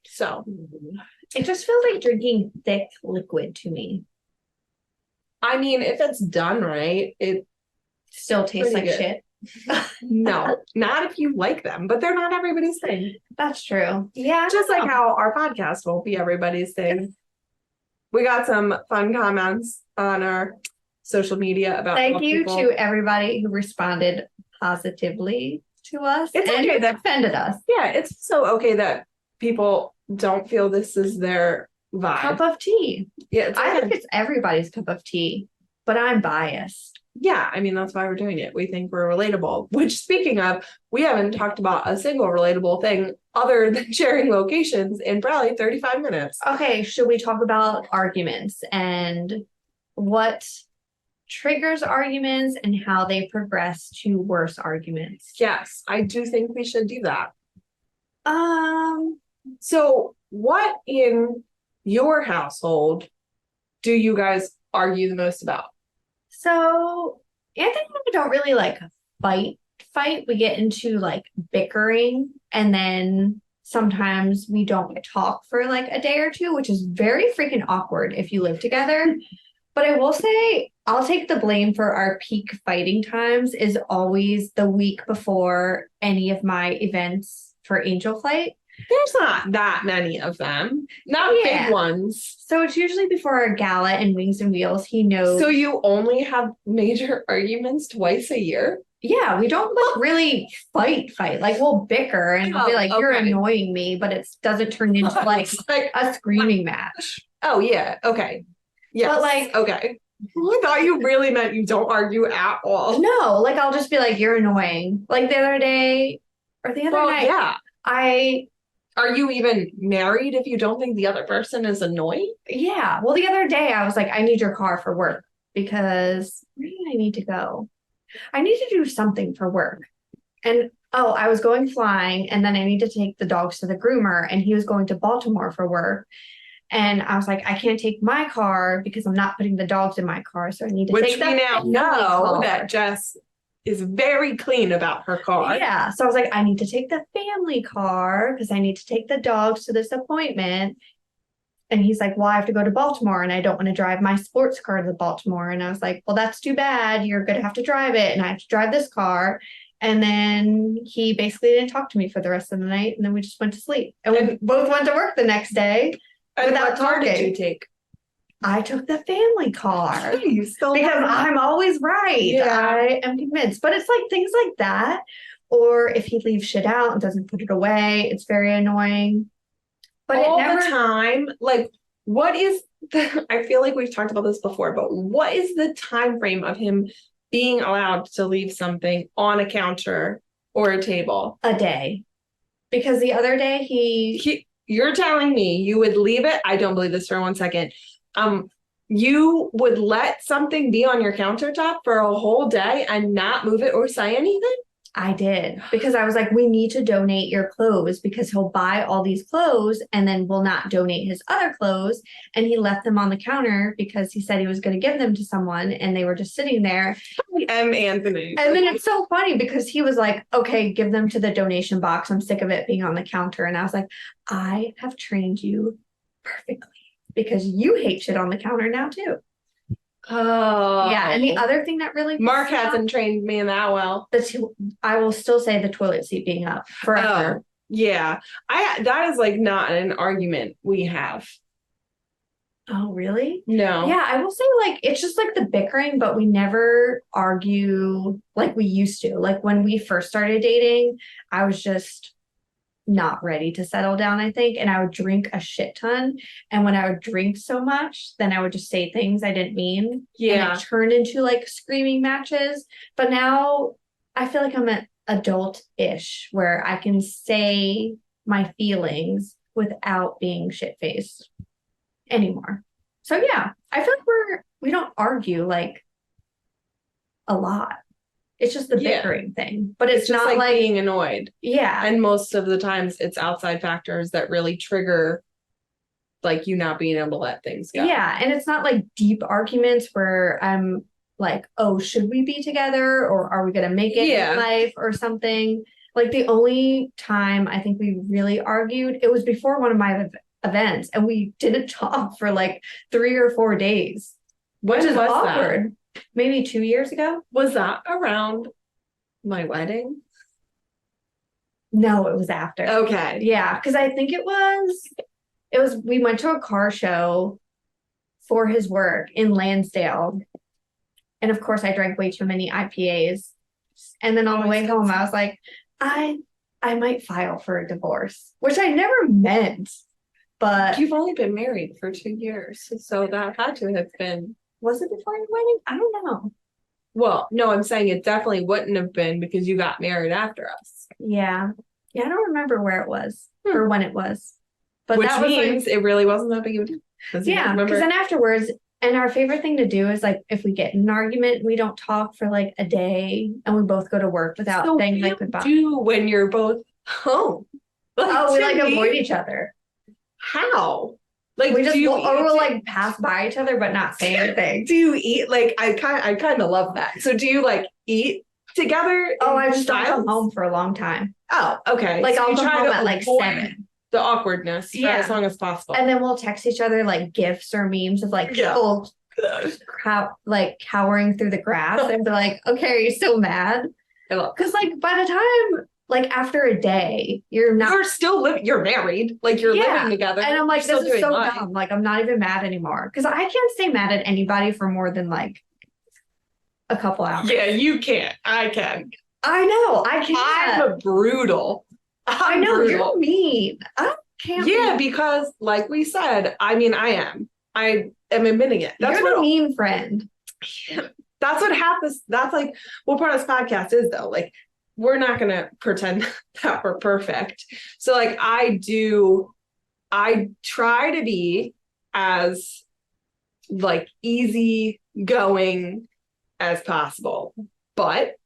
So it just feels like drinking thick liquid to me. I mean, if it's done right, it still tastes like shit. No, not if you like them, but they're not everybody's thing. That's true. Yeah. Just like how our podcast won't be everybody's thing. We got some fun comments on our social media about thank you to everybody who responded positively to us. It's okay that offended us. Yeah, it's so okay that people don't feel this is their vibe. Cup of tea. Yeah, I think it's everybody's cup of tea, but I'm biased. Yeah, I mean, that's why we're doing it. We think we're relatable, which, speaking of, we haven't talked about a single relatable thing other than sharing locations in probably 35 minutes. Okay, should we talk about arguments and what triggers arguments and how they progress to worse arguments? Yes, I do think we should do that. So what in your household do you guys argue the most about? So Anthony and I don't really like fight. We get into like bickering, and then sometimes we don't talk for like a day or two, which is very freaking awkward if you live together. But I will say I'll take the blame for our peak fighting times is always the week before any of my events for Angel Flight. There's not that many of them. Not big ones. So it's usually before our gala and Wings and Wheels. He knows. So you only have major arguments twice a year? Yeah, we don't like really fight. Like we'll bicker and I'll be like, you're annoying me, but it doesn't turn into like a screaming match. Oh yeah, okay. Yeah. But like okay. I thought you really meant you don't argue at all. No, like I'll just be like, you're annoying. Like the other day or the other night. Yeah. Are you even married if you don't think the other person is annoying? Yeah. Well, the other day I was like, I need your car for work because where do I need to go? I need to do something for work. And I was going flying, and then I need to take the dogs to the groomer, and he was going to Baltimore for work. And I was like, I can't take my car because I'm not putting the dogs in my car. So I need to take them. Which we now know that Jess is very clean about her car. Yeah. So I was like, I need to take the family car because I need to take the dogs to this appointment. And he's like, well, I have to go to Baltimore and I don't want to drive my sports car to Baltimore. And I was like, well, that's too bad. You're going to have to drive it. And I have to drive this car. And then he basically didn't talk to me for the rest of the night. And then we just went to sleep. And we both went to work the next day. And what car did you take? I took the family car. Jeez, because I'm always right. Yeah. I am convinced. But it's like things like that. Or if he leaves shit out and doesn't put it away, it's very annoying. But all the time, like, what is I feel like we've talked about this before, but what is the time frame of him being allowed to leave something on a counter or a table? A day. Because the other day you're telling me you would leave it? I don't believe this for 1 second. You would let something be on your countertop for a whole day and not move it or say anything? I did, because I was like, we need to donate your clothes, because he'll buy all these clothes and then will not donate his other clothes. And he left them on the counter because he said he was going to give them to someone, and they were just sitting there. Anthony. And then it's so funny because he was like, okay, give them to the donation box. I'm sick of it being on the counter. And I was like, I have trained you perfectly, because you hate shit on the counter now too. Oh. Yeah. And the other thing that really Mark hasn't trained me in that well. I will still say the toilet seat being up forever. Oh, yeah. That is like not an argument we have. Oh, really? No. Yeah, I will say, like, it's just like the bickering, but we never argue like we used to. Like when we first started dating, I was just not ready to settle down, I think. And I would drink a shit ton. And when I would drink so much, then I would just say things I didn't mean. Yeah. And it turned into like screaming matches. But now I feel like I'm an adult-ish where I can say my feelings without being shit-faced anymore. So yeah, I feel like we don't argue like a lot. It's just the bickering thing, but it's just not like being annoyed. Yeah. And most of the times it's outside factors that really trigger like you not being able to let things go. Yeah. And it's not like deep arguments where I'm like, oh, should we be together, or are we going to make it in life or something? Like the only time I think we really argued, it was before one of my events, and we didn't talk for like 3 or 4 days, which is awkward. Maybe 2 years ago. Was that around my wedding? No, it was after. Okay. Yeah, because I think it was we went to a car show for his work in Lansdale. And of course I drank way too many IPAs. And then on the way home, I was like, I might file for a divorce, which I never meant. But you've only been married for 2 years. So that had to have been. Was it before your wedding? I don't know. Well, no, I'm saying it definitely wouldn't have been because you got married after us. Yeah. Yeah, I don't remember where it was or when it was. But which that was means it really wasn't that big of a deal. Yeah, because then afterwards, and our favorite thing to do is like if we get in an argument, we don't talk for like a day, and we both go to work without saying like goodbye. Do when you're both home? Like, we like avoid each other. How? Like we just we'll like pass by each other but not say anything. Do you eat like I kind of love that. So do you like eat together? Oh, I just don't come home for a long time. Oh, okay. Like so I'll come home at like 7. The awkwardness for as long as possible. And then we'll text each other like gifs or memes of like people like cowering through the grass and be like, okay, are you still mad? Because like by the time like after a day, you're still living, you're married, like you're living together. And I'm like, this is so dumb. Like I'm not even mad anymore. Because I can't stay mad at anybody for more than like a couple hours. Yeah, you can't. I can. I know. I can't. I'm brutal. I know you're mean. I can't. Because like we said, I mean, I am admitting it. That's what a mean friend. That's what happens. That's like what part of this podcast is though. Like we're not going to pretend that we're perfect. So like I try to be as like easy going as possible, but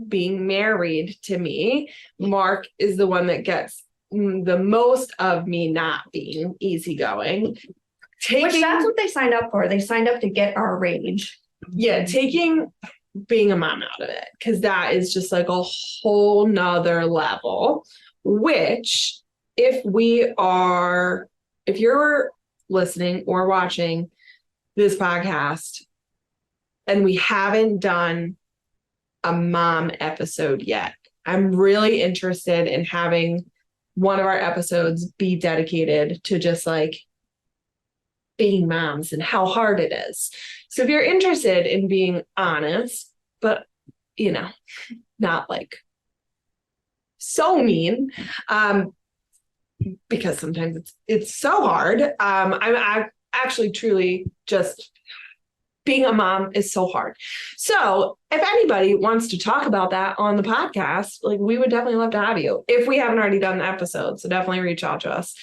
being married to me, Mark is the one that gets the most of me not being easygoing. Which that's what they signed up for. They signed up to get our rage. Yeah, taking being a mom out of it, because that is just like a whole nother level, which if you're listening or watching this podcast and we haven't done a mom episode yet, I'm really interested in having one of our episodes be dedicated to just like being moms and how hard it is. So if you're interested in being honest, but not like so mean, because sometimes it's so hard. I'm actually truly just being a mom is so hard. So if anybody wants to talk about that on the podcast, like we would definitely love to have you if we haven't already done the episode. So definitely reach out to us.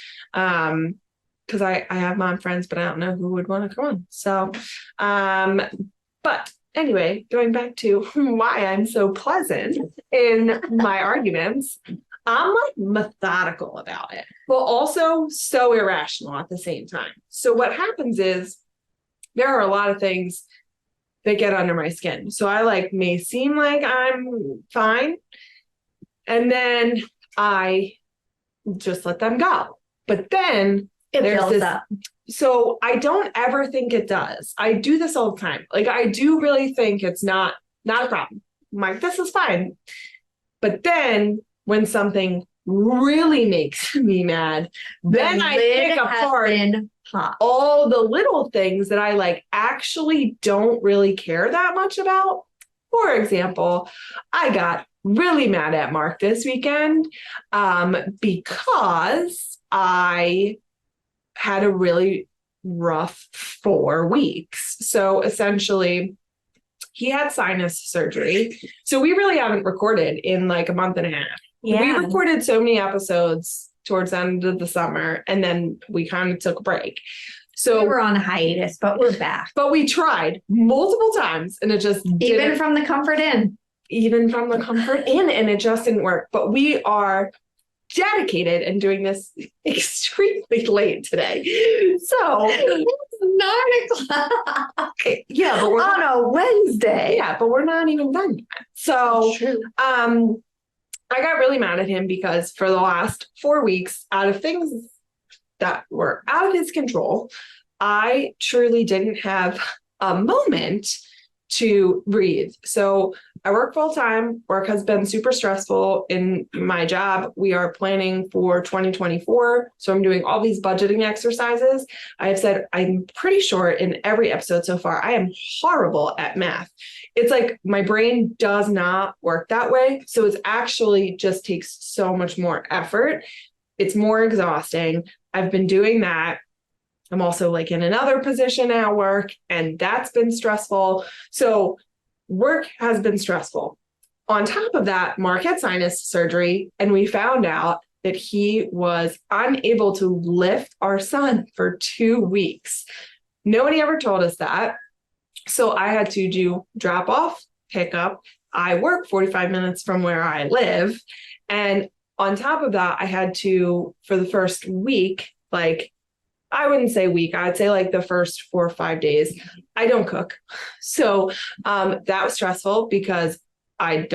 because I have mom friends, but I don't know who would want to come on. So, but anyway, going back to why I'm so pleasant in my arguments, I'm like methodical about it, but also so irrational at the same time. So what happens is there are a lot of things that get under my skin. So I like may seem like I'm fine, and then I just let them go. But then It there's builds this. up. So I don't ever think it does. I do this all the time. Like I do really think it's not a problem. I'm like, this is fine. But then when something really makes me mad, then I pick apart all the little things that I like actually don't really care that much about. For example, I got really mad at Mark this weekend because I had a really rough 4 weeks. So essentially, he had sinus surgery. So we really haven't recorded in like a month and a half. Yeah. We recorded so many episodes towards the end of the summer, and then we kind of took a break. So we were on a hiatus, but we're back. But we tried multiple times, and it just even from the comfort inn. Even from the comfort inn, and it just didn't work. But we are dedicated and doing this extremely late today. So it's 9 o'clock. Yeah, but we're on a Wednesday. Yeah, but we're not even done yet. So I got really mad at him because for the last 4 weeks, out of things that were out of his control, I truly didn't have a moment to breathe. So I work full time. Work has been super stressful in my job. We are planning for 2024. So I'm doing all these budgeting exercises. I have said, I'm pretty sure in every episode so far, I am horrible at math. It's like my brain does not work that way. So it's actually just takes so much more effort. It's more exhausting. I've been doing that. I'm also like in another position at work, and that's been stressful. So work has been stressful. On top of that, Mark had sinus surgery, and we found out that he was unable to lift our son for 2 weeks. Nobody ever told us that. So I had to do drop off, pick up. I work 45 minutes from where I live. And on top of that, I had to, for the first week, like, I wouldn't say week, I'd say like the first 4 or 5 days, I don't cook. So that was stressful because I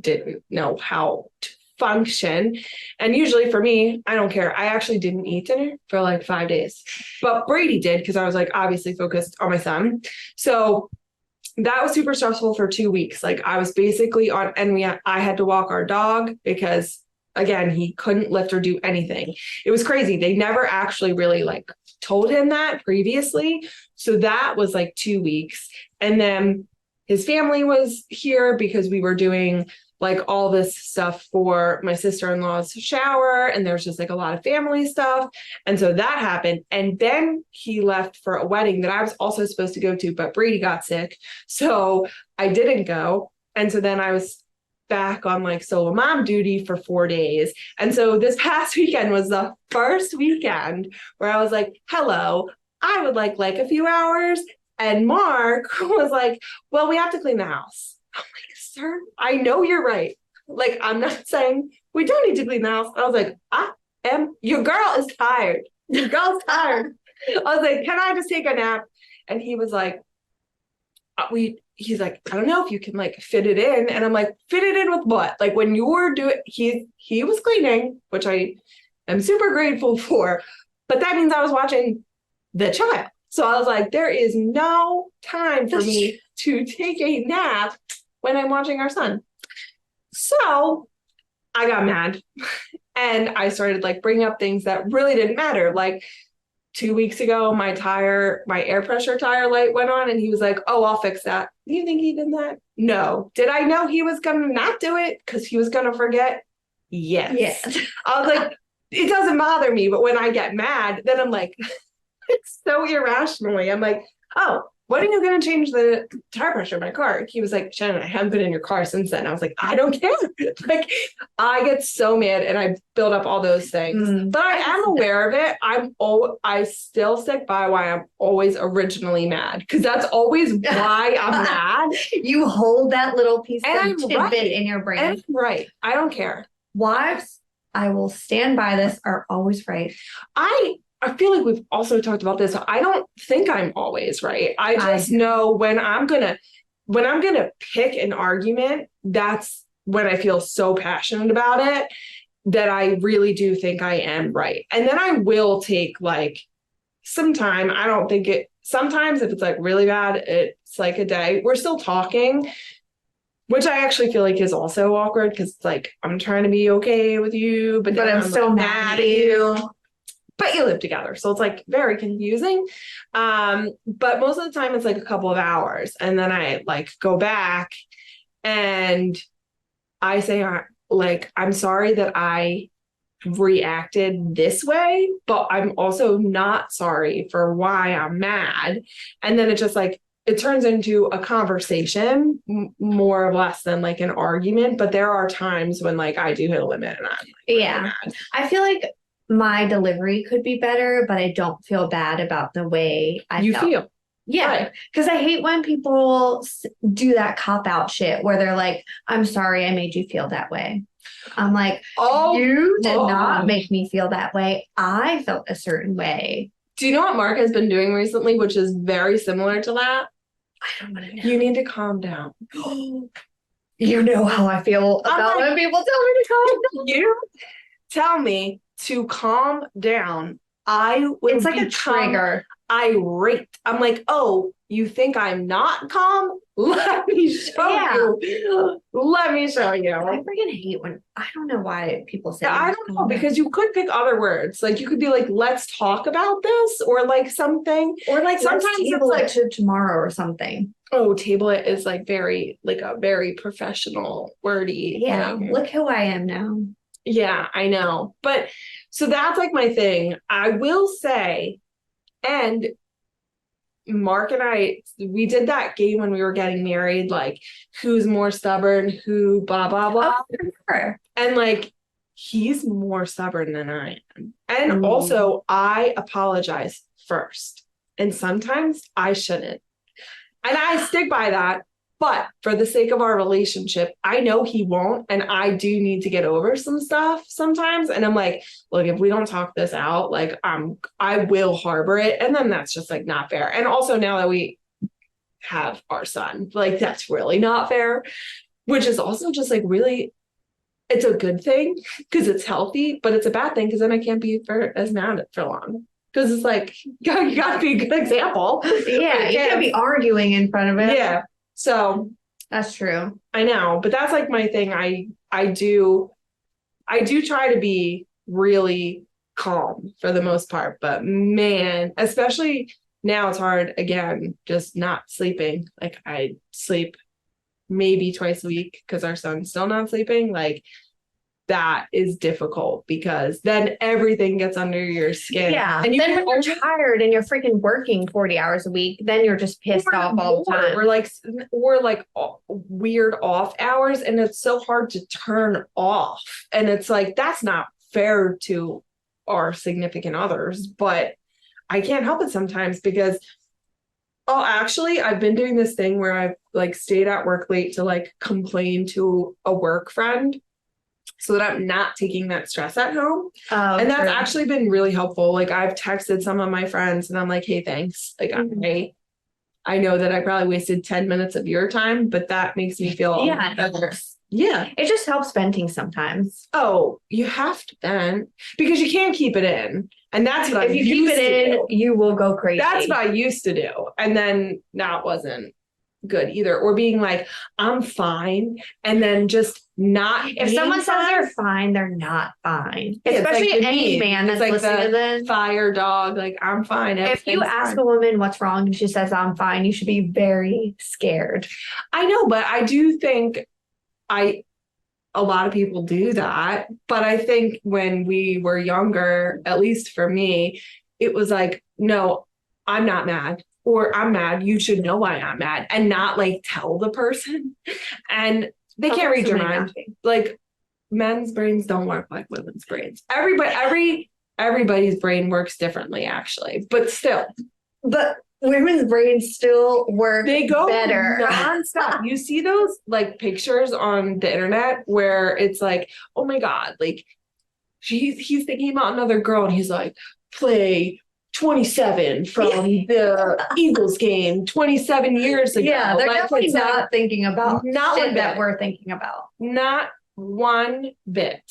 didn't know how to function. And usually for me, I don't care. I actually didn't eat dinner for like 5 days, but Brady did because I was like obviously focused on my son. So that was super stressful for 2 weeks. Like I was basically on, and I had to walk our dog because again, he couldn't lift or do anything. It was crazy. They never actually really like told him that previously. So that was like 2 weeks. And then his family was here because we were doing like all this stuff for my sister-in-law's shower. And there's just like a lot of family stuff. And so that happened. And then he left for a wedding that I was also supposed to go to, but Brady got sick. So I didn't go. And so then I was back on like solo mom duty for 4 days. And so this past weekend was the first weekend where I was like, hello, I would like a few hours. And Mark was like, well, we have to clean the house. I'm like, sir, I know you're right. Like, I'm not saying we don't need to clean the house. I was like, your girl is tired. Your girl's tired. I was like, can I just take a nap? And he was like, he's like, I don't know if you can like fit it in. And I'm like, fit it in with what? Like when you were doing, he was cleaning, which I am super grateful for, but that means I was watching the child. So I was like, there is no time for me to take a nap when I'm watching our son. So I got mad and I started like bringing up things that really didn't matter. Like 2 weeks ago, my air pressure tire light went on and he was like, oh, I'll fix that. You think he did that? No. Did I know he was going to not do it because he was going to forget? Yes. I was like, it doesn't bother me. But when I get mad, then I'm like, it's so irrationally. I'm like, oh, when are you going to change the tire pressure in my car? He was like, Shannon, I haven't been in your car since then. I was like, I don't care. Like, I get so mad and I build up all those things. But I am aware of it. I still stick by why I'm always originally mad, because that's always why I'm mad. You hold that little piece And of tidbit in your brain. And I'm right. I don't care. Wives, I will stand by this, are always right. I feel like we've also talked about this. I don't think I'm always right. I just know when I'm gonna pick an argument, that's when I feel so passionate about it that I really do think I am right. And then I will take like some time. I don't think it, sometimes if it's like really bad, it's like a day. We're still talking, which I actually feel like is also awkward, because it's like, I'm trying to be okay with you, but then I'm so mad at you. But you live together, so it's like very confusing. But most of the time it's like a couple of hours, and then I like go back and I say, like, I'm sorry that I reacted this way, but I'm also not sorry for why I'm mad. And then it just like, it turns into a conversation more or less than like an argument. But there are times when like I do hit a limit and I'm like, really mad. I feel like my delivery could be better, but I don't feel bad about the way I feel. Yeah, because I hate when people do that cop-out shit where they're like, I'm sorry I made you feel that way. I'm like, you did not make me feel that way. I felt a certain way. Do you know what Mark has been doing recently, which is very similar to that? I don't want to know. You need to calm down. You know how I feel about when people tell me to calm down. You tell me to calm down. It's like a trigger. Irate. I'm like, oh, you think I'm not calm? Let me show you. Let me show you. I freaking hate when, I don't know why people say I don't know, because you could pick other words. Like you could be like, let's talk about this, or like something. Or like sometimes it's like to tomorrow or something. Oh, table it is like very, like a very professional wordy. Yeah. Look who I am now. Yeah, I know. But so that's like my thing. I will say, and Mark and I, we did that game when we were getting married, like who's more stubborn, who blah, blah, blah. Oh, and like, he's more stubborn than I am. And also I apologize first. And sometimes I shouldn't. And I stick by that. But for the sake of our relationship, I know he won't. And I do need to get over some stuff sometimes. And I'm like, look, if we don't talk this out, like I will harbor it. And then that's just like not fair. And also now that we have our son, like that's really not fair, which is also just like really, it's a good thing because it's healthy, but it's a bad thing because then I can't be as mad for long. Because it's like, you gotta be a good example. Yeah, you can't be arguing in front of it. Yeah. So that's true. I know, but that's like my thing. I do try to be really calm for the most part, but man, especially now it's hard again, just not sleeping. Like I sleep maybe twice a week because our son's still not sleeping. Like that is difficult because then everything gets under your skin. Yeah. And then when you're tired and you're freaking working 40 hours a week, then you're just pissed off all the time. We're like weird off hours, and it's so hard to turn off. And it's like, that's not fair to our significant others, but I can't help it sometimes because I've been doing this thing where I've like stayed at work late to like complain to a work friend, so that I'm not taking that stress at home. And that's actually been really helpful. Like I've texted some of my friends and I'm like, hey, thanks. Like I know that I probably wasted 10 minutes of your time, but that makes me feel better. Yeah. It just helps venting sometimes. Oh, you have to vent because you can't keep it in. And that's what if you keep it in, you will go crazy. That's what I used to do. And then that wasn't good either. Or being like, I'm fine. And then just not. If someone says they're fine, they're not fine. Yeah, especially like any man that's like listening to this. Fire dog, like I'm fine. If you ask a woman what's wrong and she says I'm fine, you should be very scared. I know, but I do think a lot of people do that. But I think when we were younger, at least for me, it was like, no, I'm not mad. or I'm mad, you should know why I'm mad, and not like tell the person. And they can't read your mind. Like men's brains don't work like women's brains. Everybody's brain works differently, actually, but still. But women's brains still work They go better. nonstop. You see those like pictures on the internet where it's like, oh my God, like he's thinking about another girl and he's like, play 27 from the Eagles game 27 years ago. Yeah, they're like, definitely not thinking about not shit that we're thinking about. Not one bit.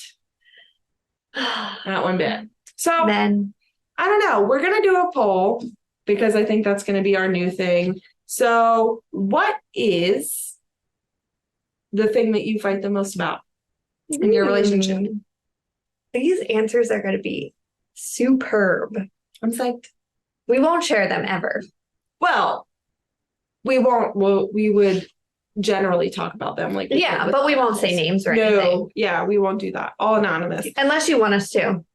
Not one bit. So then I don't know. We're going to do a poll because I think that's going to be our new thing. So what is the thing that you fight the most about in your relationship? These answers are going to be superb. I'm psyched. We won't share them ever. Well, we won't. Well, we would generally talk about them. Like, yeah, but we won't say names or anything. Yeah, we won't do that. All anonymous. Unless you want us to.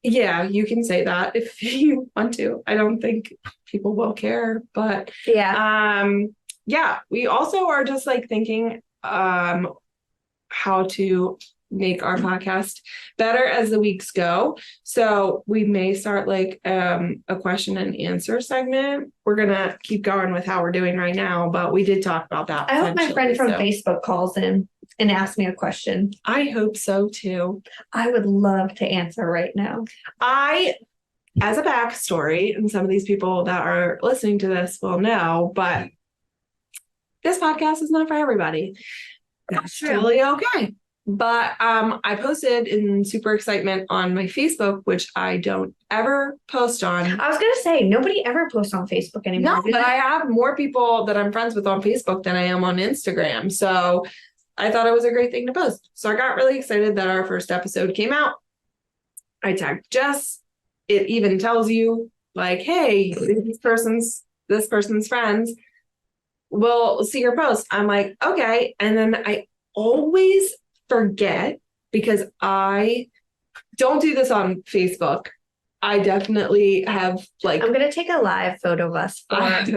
Yeah, you can say that if you want to. I don't think people will care, but yeah, we also are just like thinking how to make our podcast better as the weeks go. So we may start like a question and answer segment. We're gonna keep going with how we're doing right now, but we did talk about that. I hope my friend from Facebook calls in and asks me a question. I hope so too. I would love to answer right now. As a backstory, and some of these people that are listening to this will know, but this podcast is not for everybody. That's totally okay. But I posted in super excitement on my Facebook, which I don't ever post on. I was going to say, nobody ever posts on Facebook anymore. No, but I have more people that I'm friends with on Facebook than I am on Instagram. So I thought it was a great thing to post. So I got really excited that our first episode came out. I tagged Jess. It even tells you like, hey, this person's friends will see your post. I'm like, okay. And then I always forget because I don't do this on Facebook. I definitely have like I'm gonna take a live photo of us for of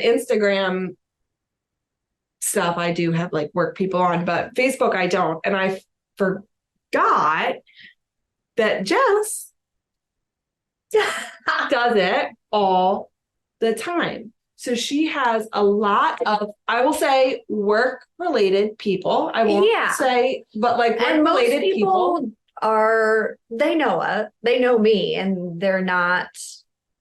Instagram stuff. I do have like work people on, but Facebook I don't. And I forgot that Jess does it all the time. So she has a lot of, I will say, work-related people. I won't say, but like work-related people they know me, and they're not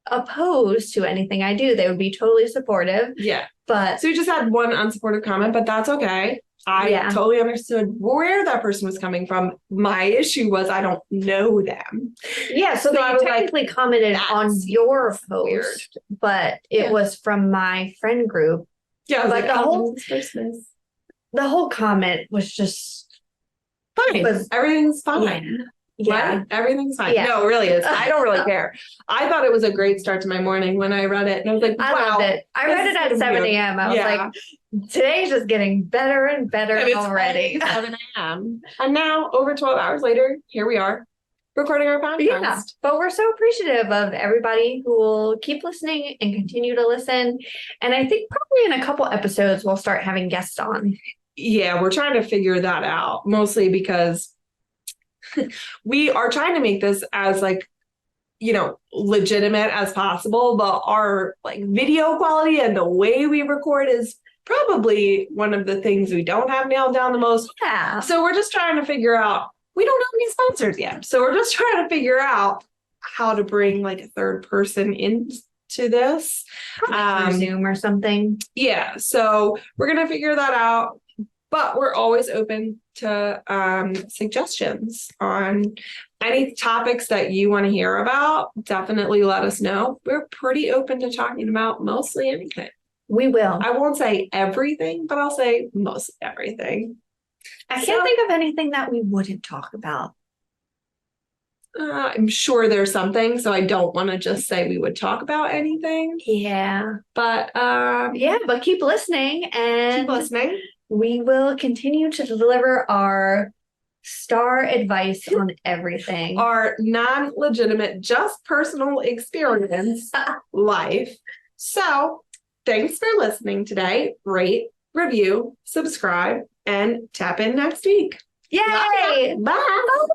opposed to anything I do. They would be totally supportive. Yeah. But so you just had one unsupportive comment, but that's okay. I totally understood where that person was coming from. My issue was I don't know them. Yeah, so they technically commented on your post, but it was from my friend group. Yeah, but the whole comment was just fine. Everything's fine. Yeah. Right? Everything's fine. Yeah. No, it really is. I don't really care. I thought it was a great start to my morning when I read it. And I was like, wow. I loved it. I read it at 7 a.m. I was like, today's just getting better and better already. 7 a.m. And now, over 12 hours later, here we are recording our podcast. Yeah, but we're so appreciative of everybody who will keep listening and continue to listen. And I think probably in a couple episodes, we'll start having guests on. Yeah, we're trying to figure that out, mostly because we are trying to make this as like, legitimate as possible, but our like video quality and the way we record is probably one of the things we don't have nailed down the most. Yeah. So we're just trying to figure out, we don't have any sponsors yet. So we're just trying to figure out how to bring like a third person into this. Zoom or something. Yeah. So we're going to figure that out. But we're always open to suggestions on any topics that you want to hear about. Definitely let us know. We're pretty open to talking about mostly anything. We will. I won't say everything, but I'll say most everything. I can't think of anything that we wouldn't talk about. I'm sure there's something, so I don't want to just say we would talk about anything. Yeah. But but keep listening and keep listening. We will continue to deliver our Star advice on everything. Our non-legitimate, just personal experience life. So thanks for listening today. Rate, review, subscribe, and tap in next week. Yay! Bye.